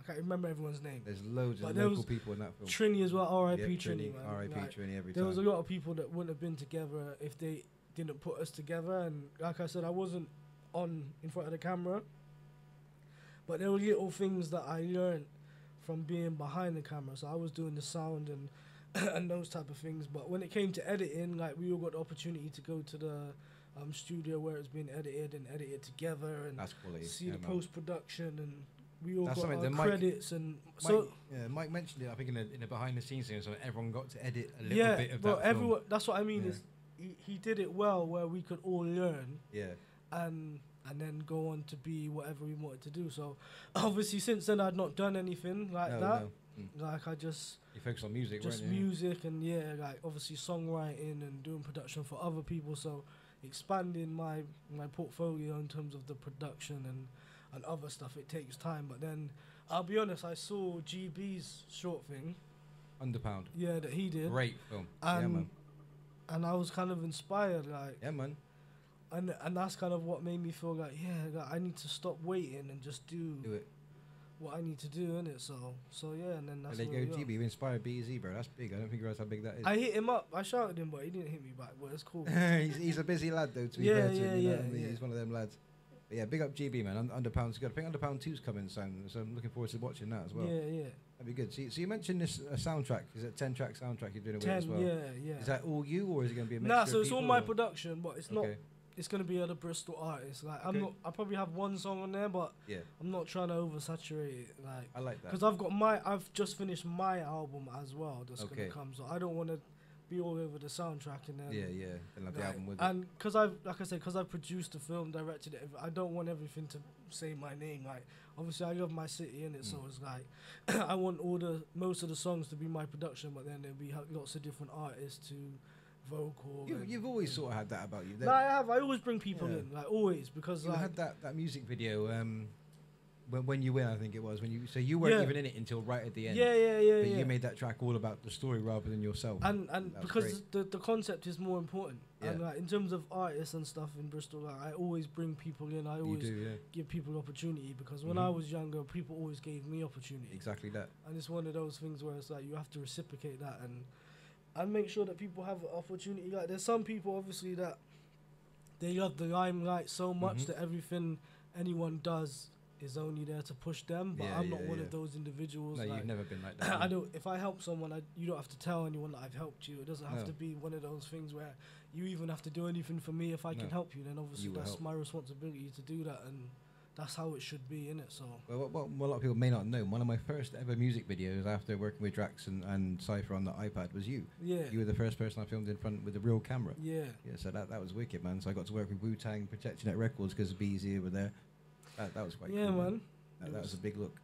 I can't remember everyone's name. There's loads of local people in that film. Trini as well, R.I.P. Trini, man. R.I.P. Trini every time. There was a lot of people that wouldn't have been together if they didn't put us together. And like I said, I wasn't in front of the camera, but there were little things that I learned from being behind the camera. So I was doing the sound and those type of things. But when it came to editing, like we all got the opportunity to go to the studio where it's been edited and edit it together and see the post-production, and we all got our credits. And so Mike mentioned it, I think, in a behind the scenes thing, so everyone got to edit a little bit of that everyone film. That's what I mean is he did it well where we could all learn. Yeah. And and then go on to be whatever he wanted to do. So obviously since then I'd not done anything like that. No. Like I just You focus on music, just weren't you? music and like obviously songwriting and doing production for other people. So expanding my portfolio in terms of the production and other stuff, it takes time. But then I'll be honest, I saw GB's short thing. Underpound. Yeah, that he did. Great film. And Yeah, man. and I was kind of inspired, like. Yeah, man. And that's kind of what made me feel like, like I need to stop waiting and just do it. What I need to do, innit? So yeah, and then that's And where they go, we GB, you inspired BZ, bro. That's big. I don't think you realize how big that is. I hit him up. I shouted him, but he didn't hit me back. But it's cool. he's a busy lad, though, to be fair to him. You know what I mean? yeah. He's one of them lads. But yeah, big up GB, man. Underpound's good. I think Underpound 2's coming soon, so I'm looking forward to watching that as well. Yeah. That'd be good. So you mentioned this soundtrack. Is it a 10-track soundtrack you're doing it with as well? Yeah. Is that all you, or is it going to be a mixture Nah, of so it's all people, my or? production, but it's not. It's gonna be other Bristol artists. Like I probably have one song on there, but I'm not trying to oversaturate it. Like I like that because I've just finished my album as well. That's gonna come, so I don't want to be all over the soundtrack and then then have the album with it. And because I've produced the film, directed it, I don't want everything to say my name. Like obviously I love my city in it, so it's like I want most of the songs to be my production, but then there'll be lots of different artists to vocal. You've always sort of had that about you. No, I have. I always bring people in, like always, because you like, had that music video when you win. I think it was when you weren't even in it until right at the end. But you made that track all about the story rather than yourself. And because the concept is more important. And like in terms of artists and stuff in Bristol, like I always bring people in. I always give people opportunity because when I was younger, people always gave me opportunity. Exactly that. And it's one of those things where it's like you have to reciprocate that and make sure that people have an opportunity. Like there's some people obviously that they love the limelight so much that everything anyone does is only there to push them. But I'm not one of those individuals. No, like, you've never been like that. I don't. If I help someone, you don't have to tell anyone that I've helped you. It doesn't have to be one of those things where you even have to do anything for me. If I can help you, then obviously that's my responsibility to do that, and that's how it should be, innit? So. Well, what a lot of people may not know, one of my first ever music videos after working with Drax and Cypher on the iPad was you. Yeah. You were the first person I filmed in front with a real camera. Yeah. Yeah, so that was wicked, man. So I got to work with Wu-Tang, Protection at Records because BZ were there. That was quite cool. Yeah, man. That was a big look.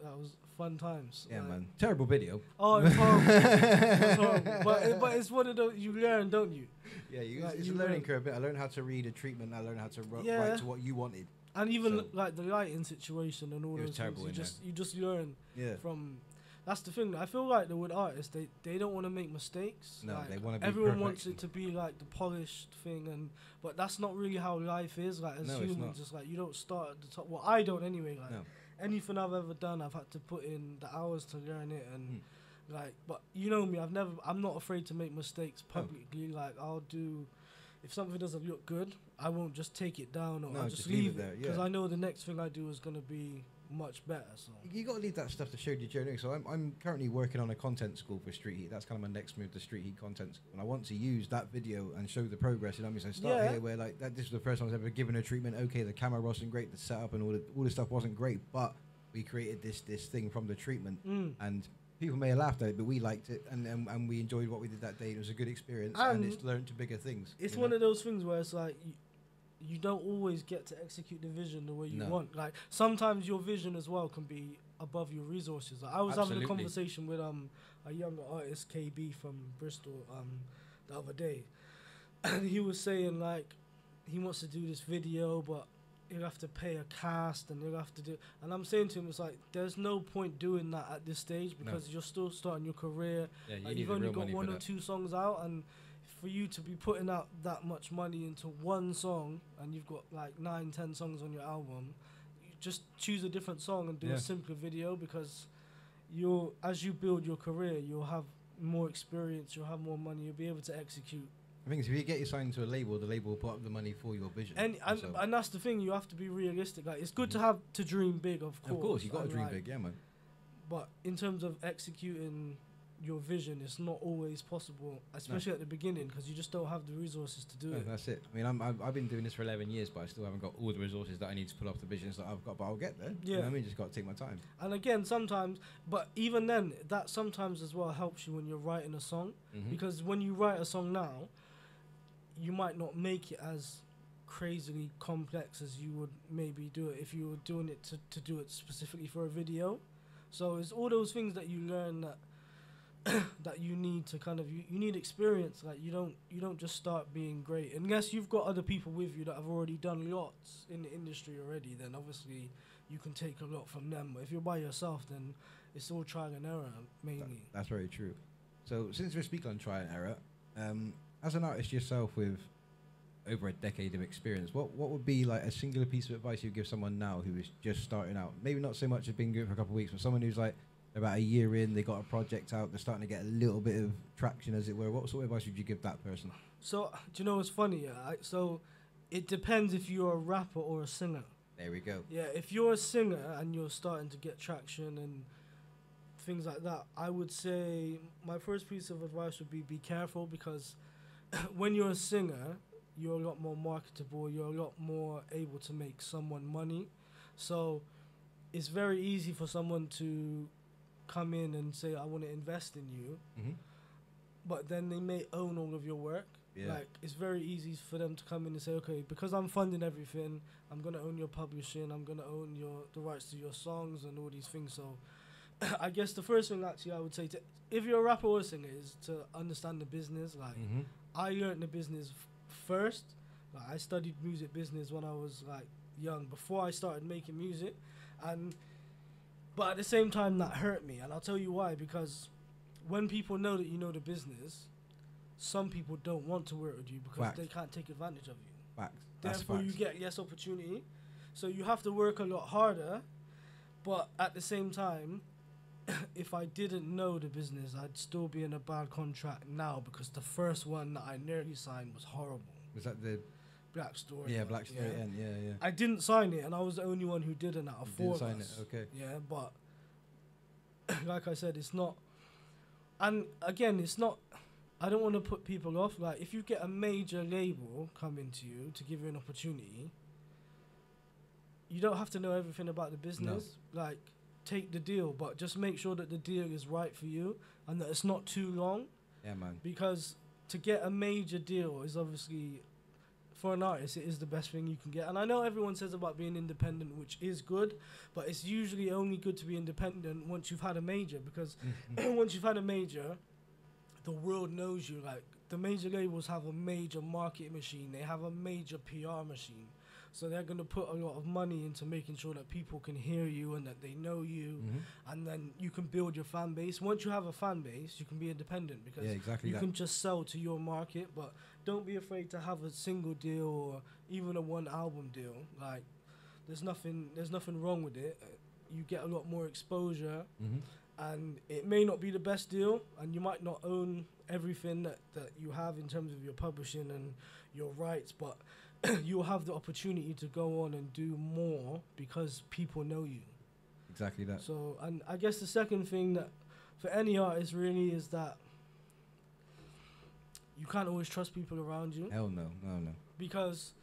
That was fun times. Yeah, man. Terrible video. Oh, it's horrible. It's horrible. But it's one of those you learn, don't you? Yeah, it's a learning curve. I learned how to read a treatment. I learned how to write to what you wanted. And even like the lighting situation and all those things, you just learn from. That's the thing. I feel like with artists, they don't want to make mistakes. No, like, they want to be everyone perfect. wants it to be like the polished thing, but that's not really how life is. Like as humans, it's like you don't start at the top. Well, I don't anyway. Like anything I've ever done, I've had to put in the hours to learn it, and like. But you know me, I'm not afraid to make mistakes publicly. Like I'll do. If something doesn't look good, I won't just take it down or I'll just leave it there because I know the next thing I do is gonna be much better. So you got to leave that stuff to show your journey. So I'm currently working on a content school for Street Heat. That's kind of my next move to Street Heat content school, and I want to use that video and show the progress. You know what I mean? So start here where like this was the first time I was ever given a treatment. Okay, the camera wasn't great, the setup and all the stuff wasn't great, but we created this thing from the treatment and. People may have laughed at it, but we liked it, and we enjoyed what we did that day. It was a good experience, and it's learned to bigger things. It's one of those things where it's like you don't always get to execute the vision the way you want. Like sometimes your vision as well can be above your resources. Like, I was having a conversation with a younger artist, KB from Bristol, the other day, and he was saying like he wants to do this video, but he'll have to pay a cast and he'll have to do. And I'm saying to him, it's like there's no point doing that at this stage because you're still starting your career. Yeah, you've only got 1 or 2 songs out, and for you to be putting out that much money into one song, and you've got like 9-10 songs on your album, you just choose a different song and do a simpler video because as you build your career, you'll have more experience, you'll have more money, you'll be able to execute. I think if you get you signed to a label, the label will put up the money for your vision. And that's the thing, you have to be realistic. Like it's good to dream big, of course. Of course, you got to dream big, yeah, man. But in terms of executing your vision, it's not always possible, especially at the beginning, because you just don't have the resources to do it. That's it. I mean, I've been doing this for 11 years, but I still haven't got all the resources that I need to pull off the visions that I've got. But I'll get there. Yeah, you know what I mean, just got to take my time. And again, sometimes, but even then, that sometimes as well helps you when you're writing a song, because when you write a song now, you might not make it as crazily complex as you would maybe do it if you were doing it to do it specifically for a video. So it's all those things that you learn that that you need to kind of you need experience. Like you don't just start being great unless you've got other people with you that have already done lots in the industry already. Then obviously you can take a lot from them. But if you're by yourself, then it's all trial and error mainly. That's very true. So since we're speaking on trial and error, as an artist yourself with over a decade of experience, what would be like a singular piece of advice you'd give someone now who is just starting out? Maybe not so much as being good for a couple of weeks, but someone who's like about a year in, they got a project out, they're starting to get a little bit of traction, as it were. What sort of advice would you give that person? So do you know what's funny? So it depends if you're a rapper or a singer. There we go. Yeah, if you're a singer and you're starting to get traction and things like that, I would say my first piece of advice would be careful, because when you're a singer, you're a lot more marketable, you're a lot more able to make someone money. So it's very easy for someone to come in and say, I want to invest in you, but then they may own all of your work. Yeah. Like, it's very easy for them to come in and say, okay, because I'm funding everything, I'm going to own your publishing, I'm going to own the rights to your songs and all these things. So I guess the first thing actually I would say, if you're a rapper or a singer, is to understand the business. Like, I learned the business first. Like, I studied music business when I was like young, before I started making music, but at the same time that hurt me, and I'll tell you why. Because when people know that you know the business, some people don't want to work with you because they can't take advantage of you. Therefore, you get less opportunity. So you have to work a lot harder. But at the same time, if I didn't know the business, I'd still be in a bad contract now, because the first one that I nearly signed was horrible. Was that the Black Story? Yeah, Black Story. Yeah. I didn't sign it, and I was the only one who didn't out of four of us. Didn't sign it. Okay. Yeah, but like I said, it's not. And again, it's not. I don't want to put people off. Like, if you get a major label coming to you to give you an opportunity, you don't have to know everything about the business. No. Like, take the deal, but just make sure that the deal is right for you and that it's not too long. Yeah, man. Because to get a major deal is obviously, for an artist, it is the best thing you can get. And I know everyone says about being independent, which is good, but it's usually only good to be independent once you've had a major, because once you've had a major, the world knows you. Like, the major labels have a major market machine. They have a major PR machine. So they're going to put a lot of money into making sure that people can hear you and that they know you, and then you can build your fan base. Once you have a fan base, you can be independent, because you can just sell to your market. But don't be afraid to have a single deal or even a one album deal. Like, there's nothing wrong with it. You get a lot more exposure, and it may not be the best deal, and you might not own everything that you have in terms of your publishing and your rights, but you'll have the opportunity to go on and do more because people know you. Exactly that. So, and I guess the second thing that for any artist really is that you can't always trust people around you. Hell no. Because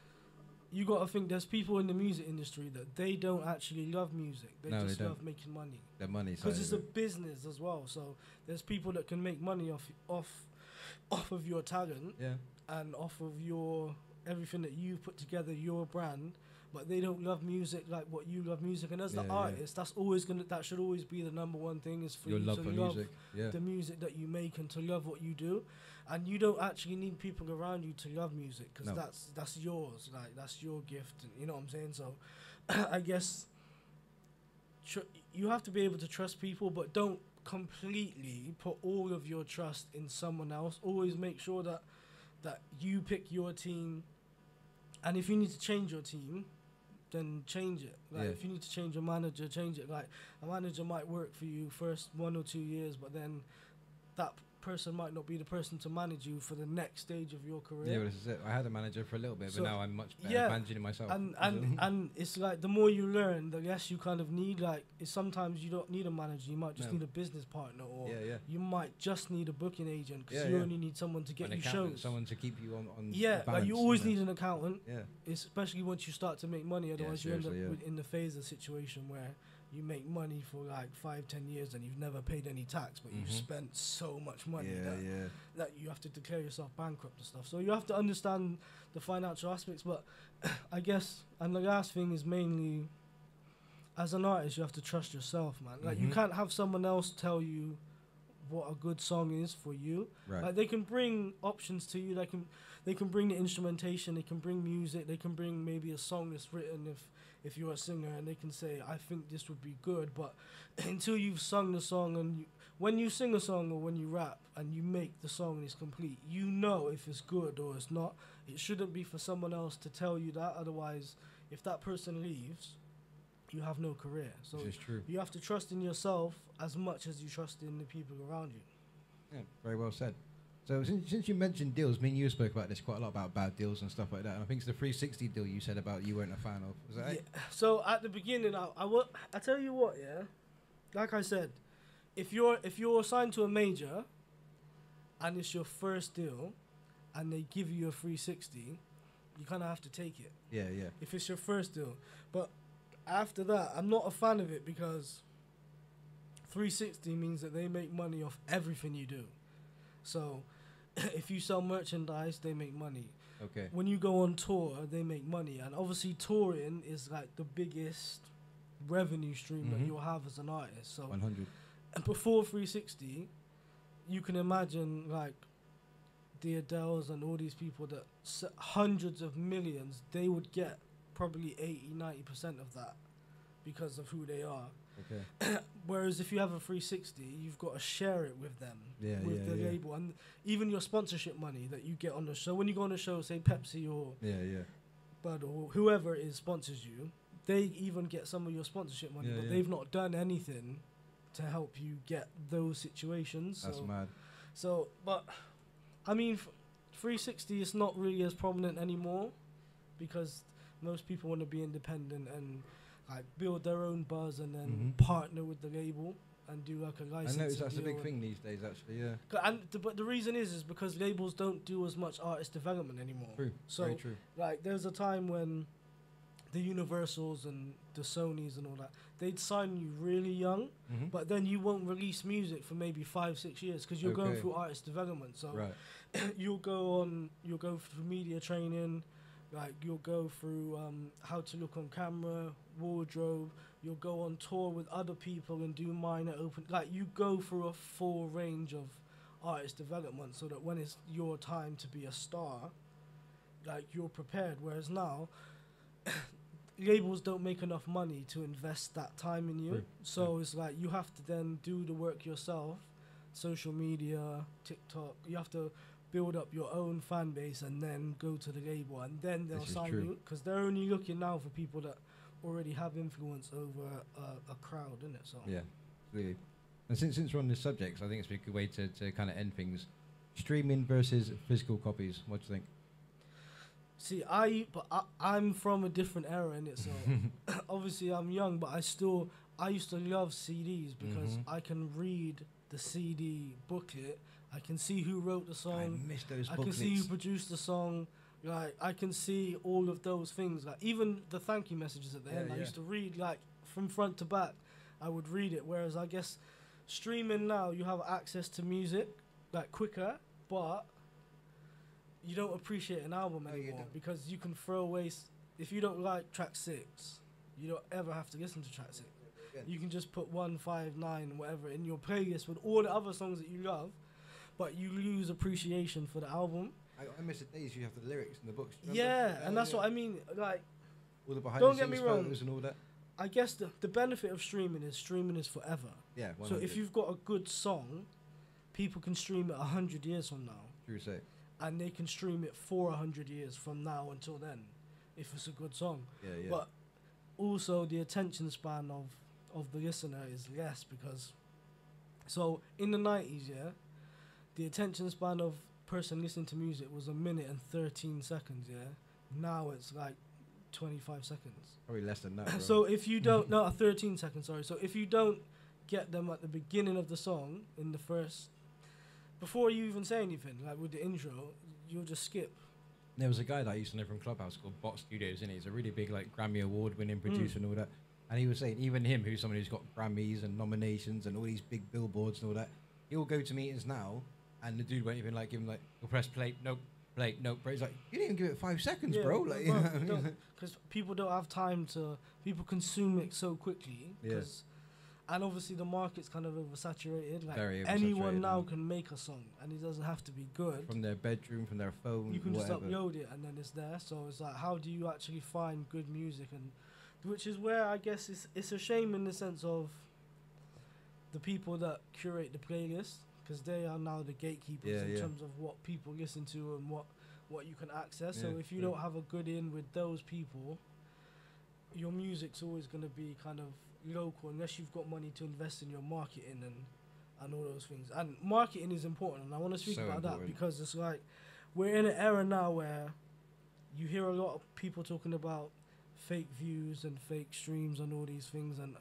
you got to think there's people in the music industry that they don't actually love music. They just love making money. Their money. Because it's a business as well. So there's people that can make money off of your talent and off of your everything that you put together, your brand, but they don't love music like what you love music. And as the artist, that should always be the number one thing, is for you to love the music that you make and to love what you do. And you don't actually need people around you to love music, because that's yours. Like, that's your gift. And you know what I'm saying? So I guess you have to be able to trust people, but don't completely put all of your trust in someone else. Always make sure that you pick your team. And if you need to change your team, then change it. Like, if you need to change your manager, change it. Like, a manager might work for you first 1 or 2 years, but then that person might not be the person to manage you for the next stage of your career. Yeah, this is it. I had a manager for a little bit, but now I'm much better managing myself. And it's like, the more you learn, the less you kind of need. Like, sometimes you don't need a manager. You might just need a business partner, or you might just need a booking agent, because you only need someone to get you shows. Someone to keep you on balance, like, you always need an accountant. Yeah. Especially once you start to make money. Otherwise, you end up in the phase of situation where you make money for like 5-10 years and you've never paid any tax, but you've spent so much money that you have to declare yourself bankrupt and stuff. So you have to understand the financial aspects. But I guess, and the last thing is mainly, as an artist, you have to trust yourself, man. Like you can't have someone else tell you what a good song is for you. Right. Like they can bring options to you. They can bring the instrumentation. They can bring music. They can bring maybe a song that's written if you're a singer, and they can say, I think this would be good. But until you've sung the song, and when you sing a song or when you rap and you make the song and it's complete, you know if it's good or it's not. It shouldn't be for someone else to tell you that. Otherwise, if that person leaves, you have no career. So This is true. you have to trust in yourself as much as you trust in the people around you. Yeah, very well said. So since you mentioned deals, me and you spoke about this quite a lot, about bad deals and stuff like that. And I think it's the 360 deal you said about you weren't a fan of. Was that it? So at the beginning, I tell you what, yeah. Like I said, if you're signed to a major, and it's your first deal, and they give you a 360, you kind of have to take it. Yeah. If it's your first deal, but after that, I'm not a fan of it because 360 means that they make money off everything you do. So if you sell merchandise, they make money. Okay. When you go on tour, they make money. And obviously touring is like the biggest revenue stream that you'll have as an artist. So 100. And before 360, you can imagine like the Adeles and all these people that hundreds of millions, they would get probably 80-90% of that because of who they are. Okay. Whereas if you have a 360, you've got to share it with them, with the label, and even your sponsorship money that you get on the show. When you go on the show, say Pepsi or Bud or whoever it is sponsors you, they even get some of your sponsorship money, but they've not done anything to help you get those situations. That's mad. So, but I mean, 360 is not really as prominent anymore because most people want to be independent and like build their own buzz and then partner with the label and do like a license. I noticed that's a big thing these days, actually. Yeah. And but the reason is because labels don't do as much artist development anymore. True. So very true. Like there's a time when the Universals and the Sonys and all that, they'd sign you really young, but then you won't release music for maybe 5-6 years because you're going through artist development. So you'll go through media training. Like you'll go through how to look on camera, wardrobe. You'll go on tour with other people and do minor open. Like you go through a full range of artist development so that when it's your time to be a star, like you're prepared. Whereas now, labels don't make enough money to invest that time in you. So it's like you have to then do the work yourself, social media, TikTok. You have to build up your own fan base and then go to the label and then they'll sign you because they're only looking now for people that already have influence over a crowd, innit? So yeah, really. And since we're on this subject, I think it's a good way to kind of end things. Streaming versus physical copies. What do you think? See, I'm from a different era, innit? So obviously I'm young, but I used to love CDs because I can read the CD booklet. I can see who wrote the song. I miss those booklets. I can see who produced the song. Like I can see all of those things. Like even the thank you messages at the end. I used to read like from front to back. I would read it. Whereas I guess streaming now, you have access to music like quicker, but you don't appreciate an album anymore because you can throw away. If you don't like track 6, you don't ever have to listen to track 6. You can just put 1, 5, 9, whatever in your playlist with all the other songs that you love. But you lose appreciation for the album. I miss the days you have the lyrics in the books. And that's what I mean. Like, all the behind don't the get me scenes wrong. photos and all that. I guess the benefit of streaming is forever. Yeah. 100. So if you've got a good song, people can stream it 100 years from now. True say. And they can stream it for 100 years from now until then, if it's a good song. Yeah. But also the attention span of the listener is less because. So in the 90s, the attention span of person listening to music was 1 minute and 13 seconds, Now it's like 25 seconds. Probably less than that, bro. So if you don't, 13 seconds, sorry. So if you don't get them at the beginning of the song, in the first, before you even say anything, like with the intro, you'll just skip. There was a guy that I used to know from Clubhouse called Bot Studios, and he's a really big like Grammy Award winning producer and all that. And he was saying, even him, who's someone who's got Grammys and nominations and all these big billboards and all that, he'll go to meetings now, and the dude won't even like give him like, "You'll press play, nope, play, nope." He's like, "You didn't even give it 5 seconds, bro." Like, because people don't have time to. People consume it so quickly. Yeah. And obviously the market's kind of oversaturated. Like Very anyone oversaturated now now. can make a song, and it doesn't have to be good. From their bedroom, from their phone, You can whatever. just upload it, and then it's there. So it's like, how do you actually find good music? And which is where I guess it's a shame in the sense of the people that curate the playlist, because they are now the gatekeepers in terms of what people listen to and what you can access. So if you don't have a good in with those people, your music's always going to be kind of local unless you've got money to invest in your marketing and all those things. And marketing is important, and I want to speak about that because it's like we're in an era now where you hear a lot of people talking about fake views and fake streams and all these things, and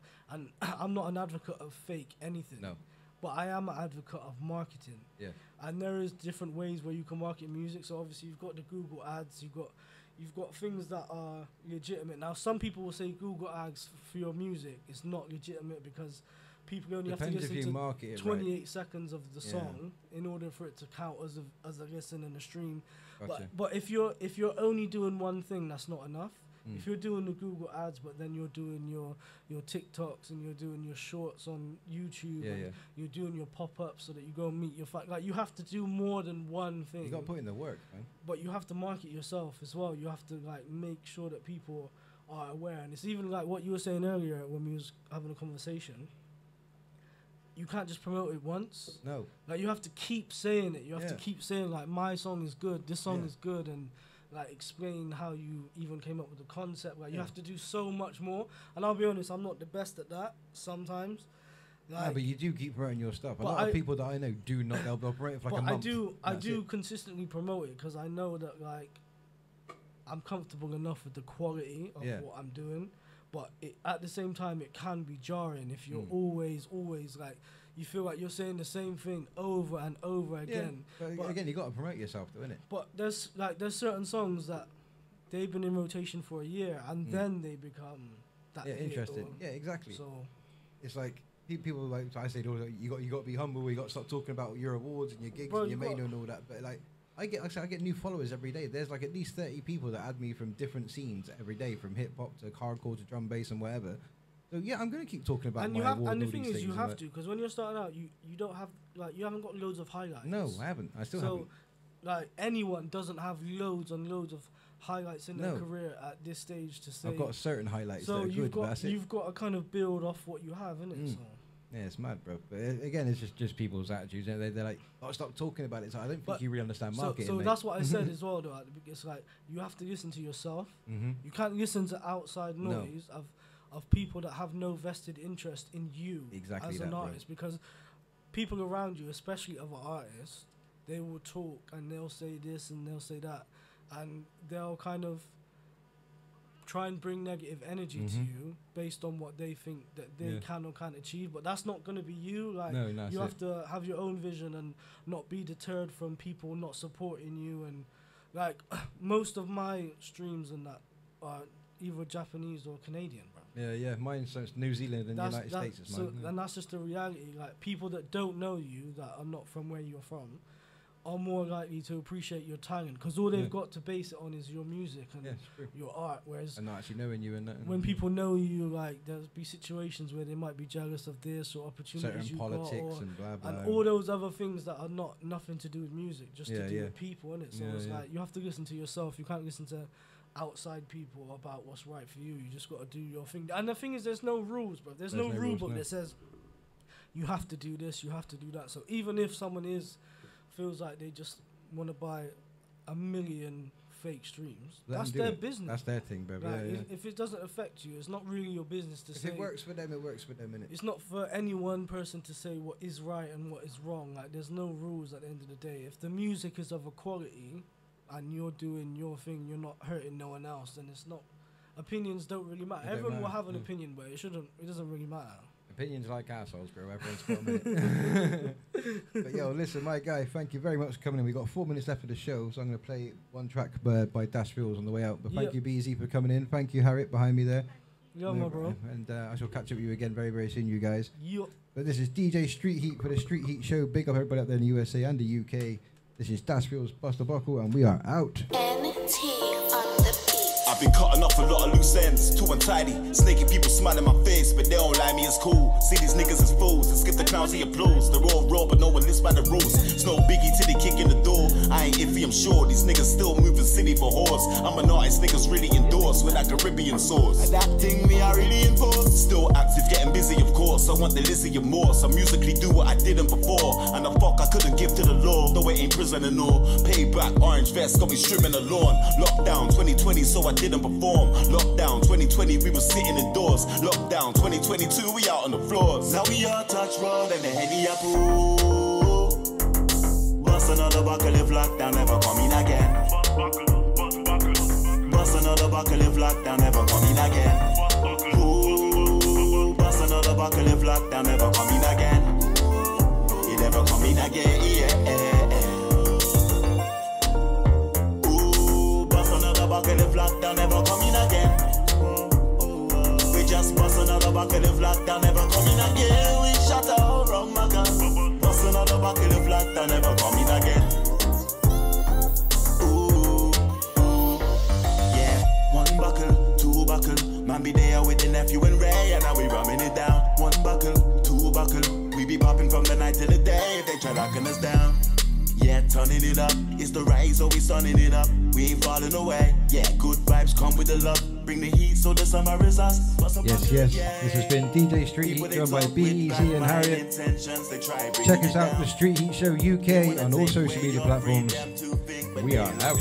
I'm not an advocate of fake anything. No. But I am an advocate of marketing. Yeah. And there is different ways where you can market music. So obviously you've got the Google ads, you've got things that are legitimate. Now some people will say Google ads for your music is not legitimate because people only have to listen to 28 seconds of the song in order for it to count as a listen and a stream. Gotcha. But if you're only doing one thing, that's not enough. If you're doing the Google ads, but then you're doing your TikToks and you're doing your shorts on YouTube, and you're doing your pop-ups so that you go and meet your like you have to do more than one thing. You got to put in the work, man. But you have to market yourself as well. You have to like make sure that people are aware. And it's even like what you were saying earlier when we was having a conversation. You can't just promote it once. No. Like you have to keep saying it. You have to keep saying like my song is good, this song is good, and like explain how you even came up with the concept. Like you have to do so much more. And I'll be honest, I'm not the best at that sometimes. Like, no, but you do keep promoting your stuff. A lot of people that I know do not. They'll promote it for like a month. I do consistently promote it because I know that like I'm comfortable enough with the quality of what I'm doing. But at the same time, it can be jarring if you're always like you feel like you're saying the same thing over and over again. But again, you got to promote yourself, though, innit? But there's certain songs that they've been in rotation for a year and then they become that. Yeah, interesting. Yeah, exactly. So it's like people like I say, you got to be humble. You got to stop talking about your awards and your gigs and your mania and all that. But like I get new followers every day. There's like at least 30 people that add me from different scenes every day, from hip hop to hardcore to drum bass and whatever. So yeah, I'm gonna keep talking about my award and the thing is, you have to, because when you're starting out, you don't have you haven't got loads of highlights. No, I haven't. I still haven't. So like anyone doesn't have loads and loads of highlights in their career at this stage to say. I've got certain highlights. So that are good, but that's it. You've got to kind of build off what you have, innit? So. Yeah, it's mad, bro. But again, it's just people's attitudes. They're like, "Oh, stop talking about it." So I don't think you really understand marketing. So mate. that's what I said as well, though. It's like you have to listen to yourself. You can't listen to outside noise of people that have no vested interest in you as an artist, because people around you, especially other artists, they will talk and they'll say this and they'll say that, and they'll kind of try and bring negative energy to you based on what they think that they can or can't achieve, but that's not going to be you. Like you have to have your own vision and not be deterred from people not supporting you. And like most of my streams and that are either Japanese or Canadian, bro. Yeah, mine's so it's New Zealand and United States is mine. And that's just the reality. Like people that don't know you, that are not from where you're from, are more likely to appreciate your talent, because all they've got to base it on is your music and your art. Whereas and not actually knowing you and when people know you, like there'll be situations where they might be jealous of this or opportunities certain you politics got, and blah blah, and all those other things that are not nothing to do with music, just to do with people, innit? So it's like you have to listen to yourself. You can't listen to outside people about what's right for you. You just got to do your thing. And the thing is, there's no rules, bro. There's no rule book that says you have to do this, you have to do that. So even if someone feels like they just want to buy 1 million fake streams, that's their business. That's their thing, bro. Like if it doesn't affect you, it's not really your business to say. If it works for them, it works for them, innit? It's not for any one person to say what is right and what is wrong. Like there's no rules at the end of the day. If the music is of a quality and you're doing your thing, you're not hurting no one else, then it's not. Opinions don't really matter. Everyone will have an opinion, but it doesn't really matter. Opinions like assholes, bro. Everyone's got a minute. But yo, listen, my guy, thank you very much for coming in. We've got 4 minutes left of the show, so I'm going to play one track by Dash Reels on the way out. But thank you, BZ, for coming in. Thank you, Harriet, behind me there. Yeah, my bro. And I shall catch up with you again very, very soon, you guys. Yup. But this is DJ Street Heat for the Street Heat Show. Big up everybody out there in the USA and the UK. This is Dashfield's Buster Buckle, and we are out. I've been cutting off a lot of loose ends, too untidy. Snaky people smile in my face, but they don't like me as cool. See these niggas as fools and skip the clowns he applause. They're all raw, but no one lives by the rules. It's no biggie till they kick in the door. I ain't iffy, I'm sure. These niggas still moving city for horse. I'm an artist, niggas really endorse with that Caribbean sauce. Adapting me, I really enforce. Still active, getting busy, of course. I want the Lizzie and more, so musically do what I didn't before. And the fuck I couldn't give to the law, though it ain't prison and all. Payback, orange vest, got me stripping the lawn. Lockdown 2020, so I didn't perform. Lockdown 2020, we were sitting indoors. Lockdown 2022, we out on the floors. Now we all touch road and the heady up. Bust another buckle if lockdown never come in again. Bust another buckle if lockdown never come in again. Ooh, bust another buckle if lockdown never come in again. It never come in again, yeah. Bucket of lockdown never coming again. We just bust another bucket of lockdown never coming again. We shut out from my gun. Bust another bucket of lockdown never coming again. Ooh, yeah. One buckle, two buckle. Man be there with the nephew and Ray, and now we ramming it down. One buckle, two buckle. We be popping from the night till the day if they try locking us down. Yeah, turning it up. It's the rise, always sunning it up. We ain't falling away. Yeah, good vibes come with the love. Bring the heat so the summer is us. Yes, yes. This has been DJ Street Heat, joined by B-Easy and Harriet. Check us out, the Street Heat Show UK, on all social media platforms. We are out.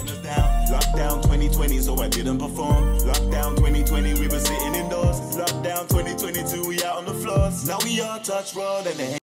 Lockdown 2020, so I didn't perform. Lockdown 2020, we were sitting indoors. Lockdown 2022, we out on the floors. Now we all touch road and the